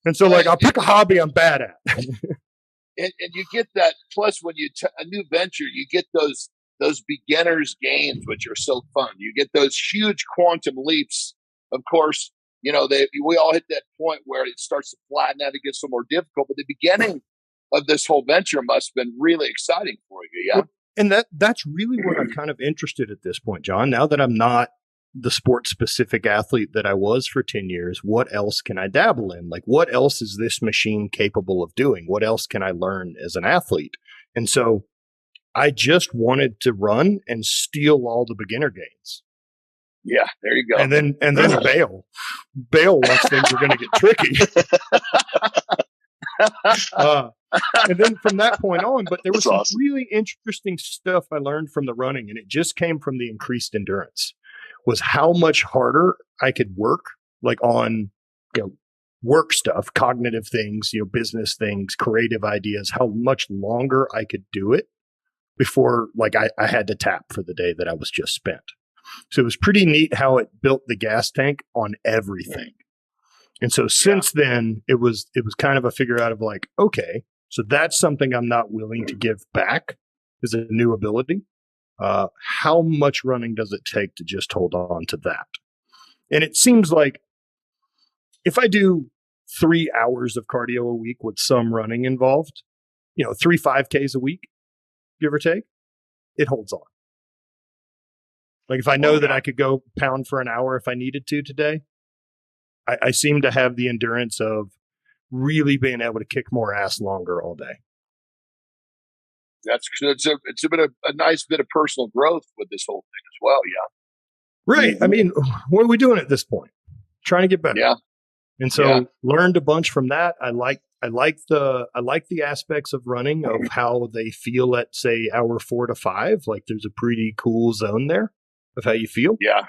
And so, like, I'll pick a hobby I'm bad at. And you get that. Plus, when you a new venture, you get those beginners gains, which are so fun. You get those huge quantum leaps. Of course, we all hit that point where it starts to flatten out. It gets a little more difficult. But the beginning of this whole venture must have been really exciting for you. Yeah. And that's really what I'm kind of interested at this point, John. Now that I'm not the sports specific athlete that I was for 10 years, what else can I dabble in? Like, what else is this machine capable of doing? What else can I learn as an athlete? And so I just wanted to run and steal all the beginner gains. Yeah, there you go. And then bail once things were going to get tricky. And then from that point on, but there was some really interesting stuff I learned from the running, and it just came from the increased endurance, was how much harder I could work, like on, work stuff, cognitive things, business things, creative ideas, how much longer I could do it before, like, I had to tap for the day that I was just spent. So it was pretty neat how it built the gas tank on everything. And so since then, it was kind of a figure out of like, okay, so that's something I'm not willing to give back as a new ability. How much running does it take to just hold on to that? And it seems like if I do 3 hours of cardio a week with some running involved, 3 5Ks a week, give or take, it holds on. Like, if I know that I could go pound for an hour if I needed to today, I seem to have the endurance of really being able to kick more ass longer all day. It's been a nice bit of personal growth with this whole thing as well. Yeah. Right. I mean, what are we doing at this point? Trying to get better. Yeah. And so learned a bunch from that. I like the aspects of running, of how they feel at, say, hour 4 to 5. Like, there's a pretty cool zone there of how you feel. Yeah.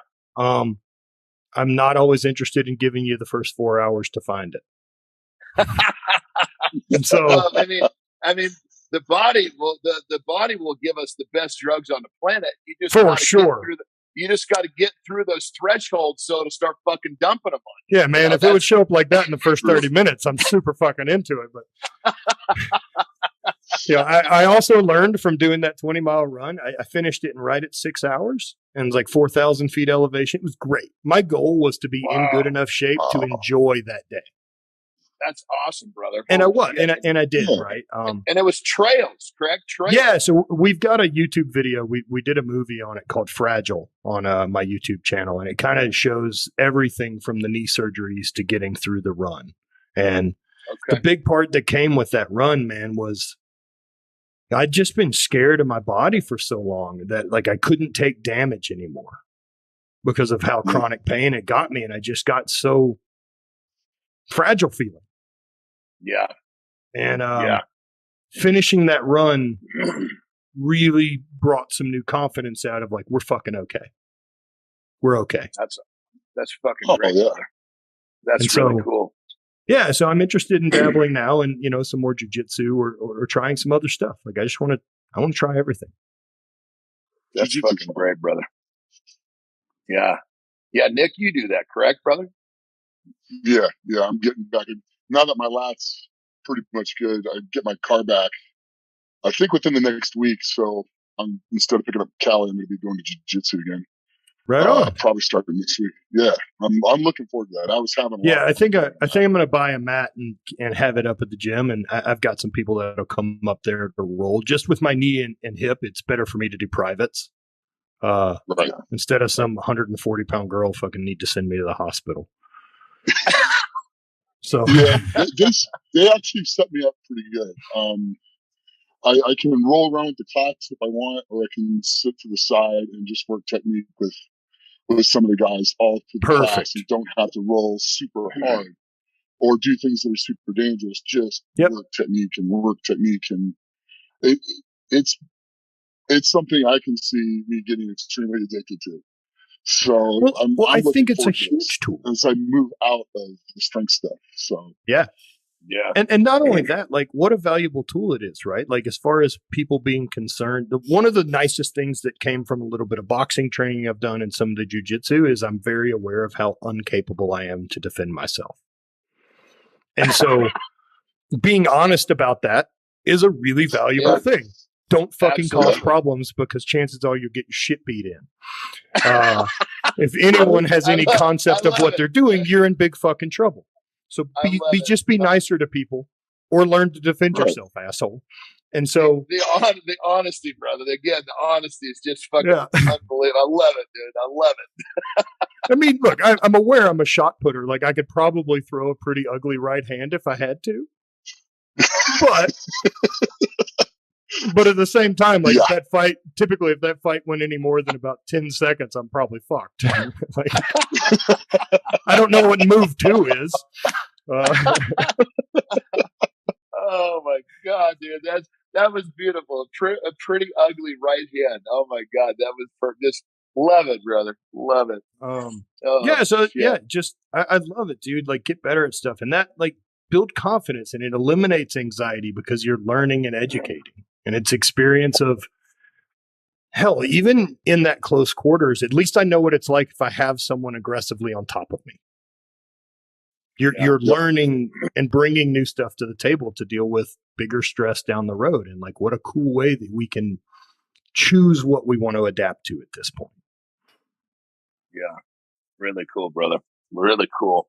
I'm not always interested in giving you the first 4 hours to find it. And so, well, I mean, the body will give us the best drugs on the planet. You just for sure. You just got to get through those thresholds so it'll start fucking dumping them on you. Yeah, man. If it would show up like that in the first 30 minutes, I'm super fucking into it. But I also learned from doing that 20-mile run. I finished it in right at 6 hours, and it was like 4,000 feet elevation. It was great. My goal was to be in good enough shape to enjoy that day. That's awesome, brother. And I was, and I did, right? And it was trails, correct? Trails. Yeah. So we've got a YouTube video. We did a movie on it called Fragile on my YouTube channel, and it kind of shows everything from the knee surgeries to getting through the run. And the big part that came with that run, man, was I'd just been scared of my body for so long that, like, I couldn't take damage anymore because of how chronic pain it got me. And I just got so fragile feeling. Yeah. And finishing that run really brought some new confidence out of, like, we're fucking okay. We're okay. That's fucking great. Yeah. That's really cool. Yeah, so I'm interested in dabbling now and, some more jujitsu or trying some other stuff. Like, I want to try everything. That's fucking great, brother. Yeah. Yeah, Nick, you do that, correct, brother? Yeah, I'm getting back in. Now that my lat's pretty much good, I get my car back. I think within the next week. So instead of picking up Cali, I'm going to be going to jiu-jitsu again. Right on. Probably starting next week. Yeah, I'm looking forward to that. I was having a lot I of think fun. I'm going to buy a mat and have it up at the gym, and I've got some people that'll come up there to roll. Just with my knee and hip, it's better for me to do privates. Right. Instead of some 140-pound girl fucking need to send me to the hospital. So yeah, they actually set me up pretty good. I can roll around with the class if I want, or I can sit to the side and just work technique with some of the guys all through the class and don't have to roll super hard or do things that are super dangerous. Just work technique. And it's something I can see me getting extremely addicted to. So I think it's a huge tool as I move out of the strength stuff. So yeah. And not only that, like what a valuable tool it is, right? Like as far as people being concerned, one of the nicest things that came from a little bit of boxing training I've done and some of the jujitsu is I'm very aware of how incapable I am to defend myself. And so being honest about that is a really valuable thing. Don't fucking cause problems because chances are you'll get your shit beat in. If anyone has any concept of what they're doing, you're in big fucking trouble. So be nicer to people or learn to defend yourself, asshole. And so the honesty, brother. Again, the honesty is just fucking unbelievable. I love it, dude. I love it. I mean, look, I'm aware I'm a shot putter. Like I could probably throw a pretty ugly right hand if I had to. But at the same time, like that fight, typically if that fight went any more than about 10 seconds, I'm probably fucked. Like, I don't know what move 2 is. Oh my God, dude. That was beautiful. A pretty ugly right hand. Oh my God. That was just love it, brother. Love it. Just I love it, dude. Like get better at stuff. And that like build confidence and it eliminates anxiety because you're learning and educating. And it's experience of hell, even in that close quarters, at least I know what it's like if I have someone aggressively on top of me. You're learning and bringing new stuff to the table to deal with bigger stress down the road. And like, what a cool way that we can choose what we want to adapt to at this point. Yeah. Really cool, brother. Really cool.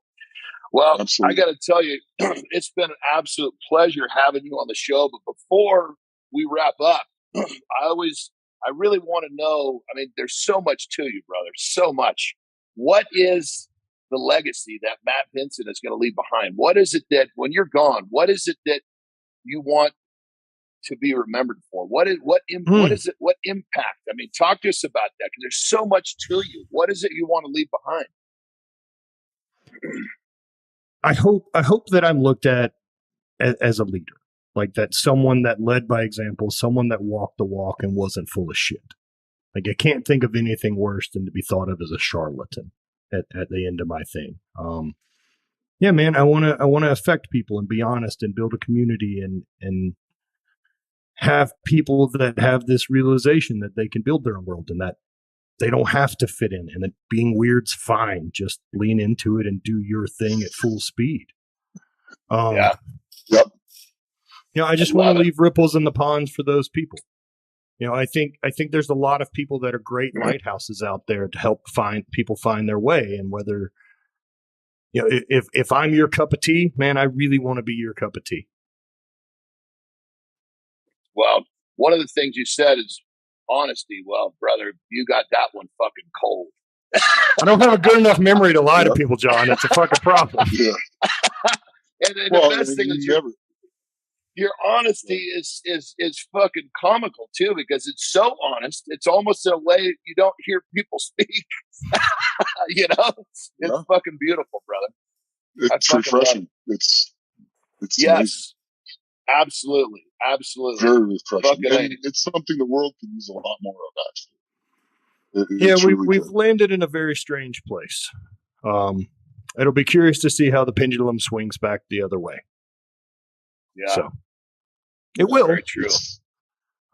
Well, absolutely. I got to tell you, it's been an absolute pleasure having you on the show. But before we wrap up, I really want to know, I mean, there's so much to you, brother, so much. What is the legacy that Matt Vincent is going to leave behind? What is it that when you're gone, what is it that you want to be remembered for? What impact? I mean, talk to us about that because there's so much to you. What is it you want to leave behind? I hope that I'm looked at as a leader, like that someone that led by example, someone that walked the walk and wasn't full of shit. Like I can't think of anything worse than to be thought of as a charlatan at the end of my thing. Yeah, man, I want to affect people and be honest and build a community and have people that have this realization that they can build their own world and that they don't have to fit in and that being weird's fine. Just lean into it and do your thing at full speed. Yep. You know, I just want to leave ripples in the ponds for those people. You know, I think there's a lot of people that are great lighthouses out there to help people find their way. And whether, you know, if I'm your cup of tea, man, I really want to be your cup of tea. Well, one of the things you said is honesty. Well, brother, you got that one fucking cold. I don't have a good enough memory to lie to people, John. It's a fucking problem. Yeah. And the best thing is your honesty is fucking comical too, because it's so honest. It's almost in a way you don't hear people speak. You know, it's fucking beautiful, brother. It's refreshing. It's yes, amazing. Absolutely. Very refreshing. And it's something the world could use a lot more of, actually. We've landed in a very strange place. It'll be curious to see how the pendulum swings back the other way. Yeah. So it will. Very true.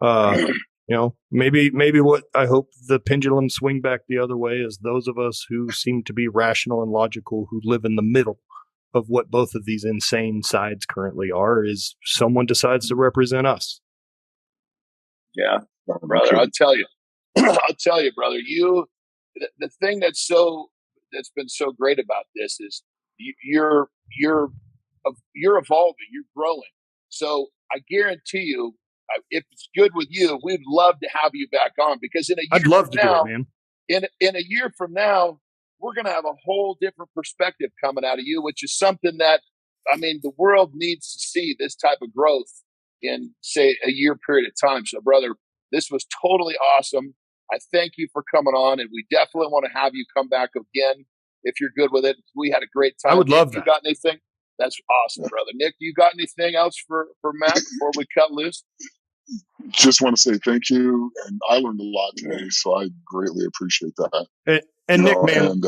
You know, maybe what I hope the pendulum swing back the other way is those of us who seem to be rational and logical, who live in the middle of what both of these insane sides currently are, is someone decides to represent us. Yeah, brother, I'll tell you, brother, the thing that's been so great about this is you're evolving, you're growing. So I guarantee you, if it's good with you, we'd love to have you back on, because in a year I'd love from to now, do it, man. in a year from now, we're going to have a whole different perspective coming out of you, which is something that, I mean, the world needs to see this type of growth in, say, a year period of time. So, brother, this was totally awesome. I thank you for coming on, and we definitely want to have you come back again if you're good with it. We had a great time. I would love that. You got anything? That's awesome, brother. Nick, you got anything else for Matt before we cut loose? Just want to say thank you, and I learned a lot today, so I greatly appreciate that. And Nick, man,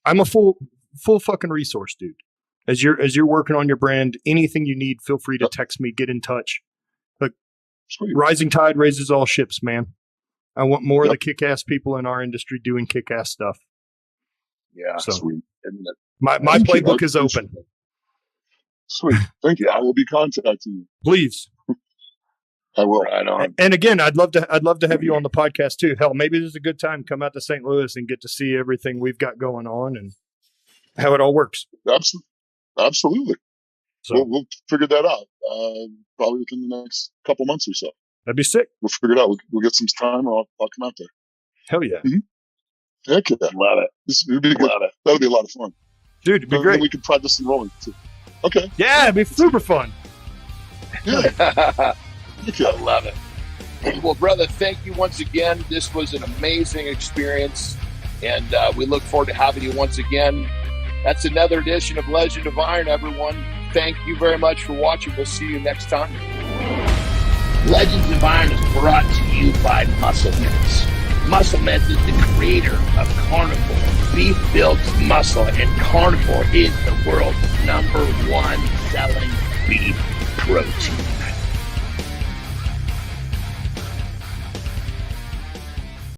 I'm a full fucking resource, dude. As you're working on your brand, anything you need, feel free to text me, get in touch. Look, Sweet. Rising tide raises all ships, man. I want more of the kick-ass people in our industry doing kick-ass stuff. Yeah, so sweet. My playbook is open. Sweet, thank you. I will be contacting you. Please. I will. Right on. And again, I'd love to have you on the podcast too. Hell, maybe this is a good time to come out to St. Louis and get to see everything we've got going on and how it all works. Absolutely. So We'll figure that out. Probably within the next couple months or so. that'd be sick. We'll figure it out. We'll get some time, or I'll come out there. Hell yeah. Mm-hmm. Heck yeah. Love it. This would be good. That would be a lot of fun. Dude, it'd be great. We could practice some rolling too. Okay. Yeah, it'd be super fun. Yeah. I love it. Well, brother, thank you once again. This was an amazing experience, and we look forward to having you once again. That's another edition of Legend of Iron, everyone. Thank you very much for watching. We'll see you next time. Legends of Iron is brought to you by Muscle Mints. Muscle Mints is the creator of Carnivore. Beef builds muscle, and Carnivore is the world's #1 selling beef protein.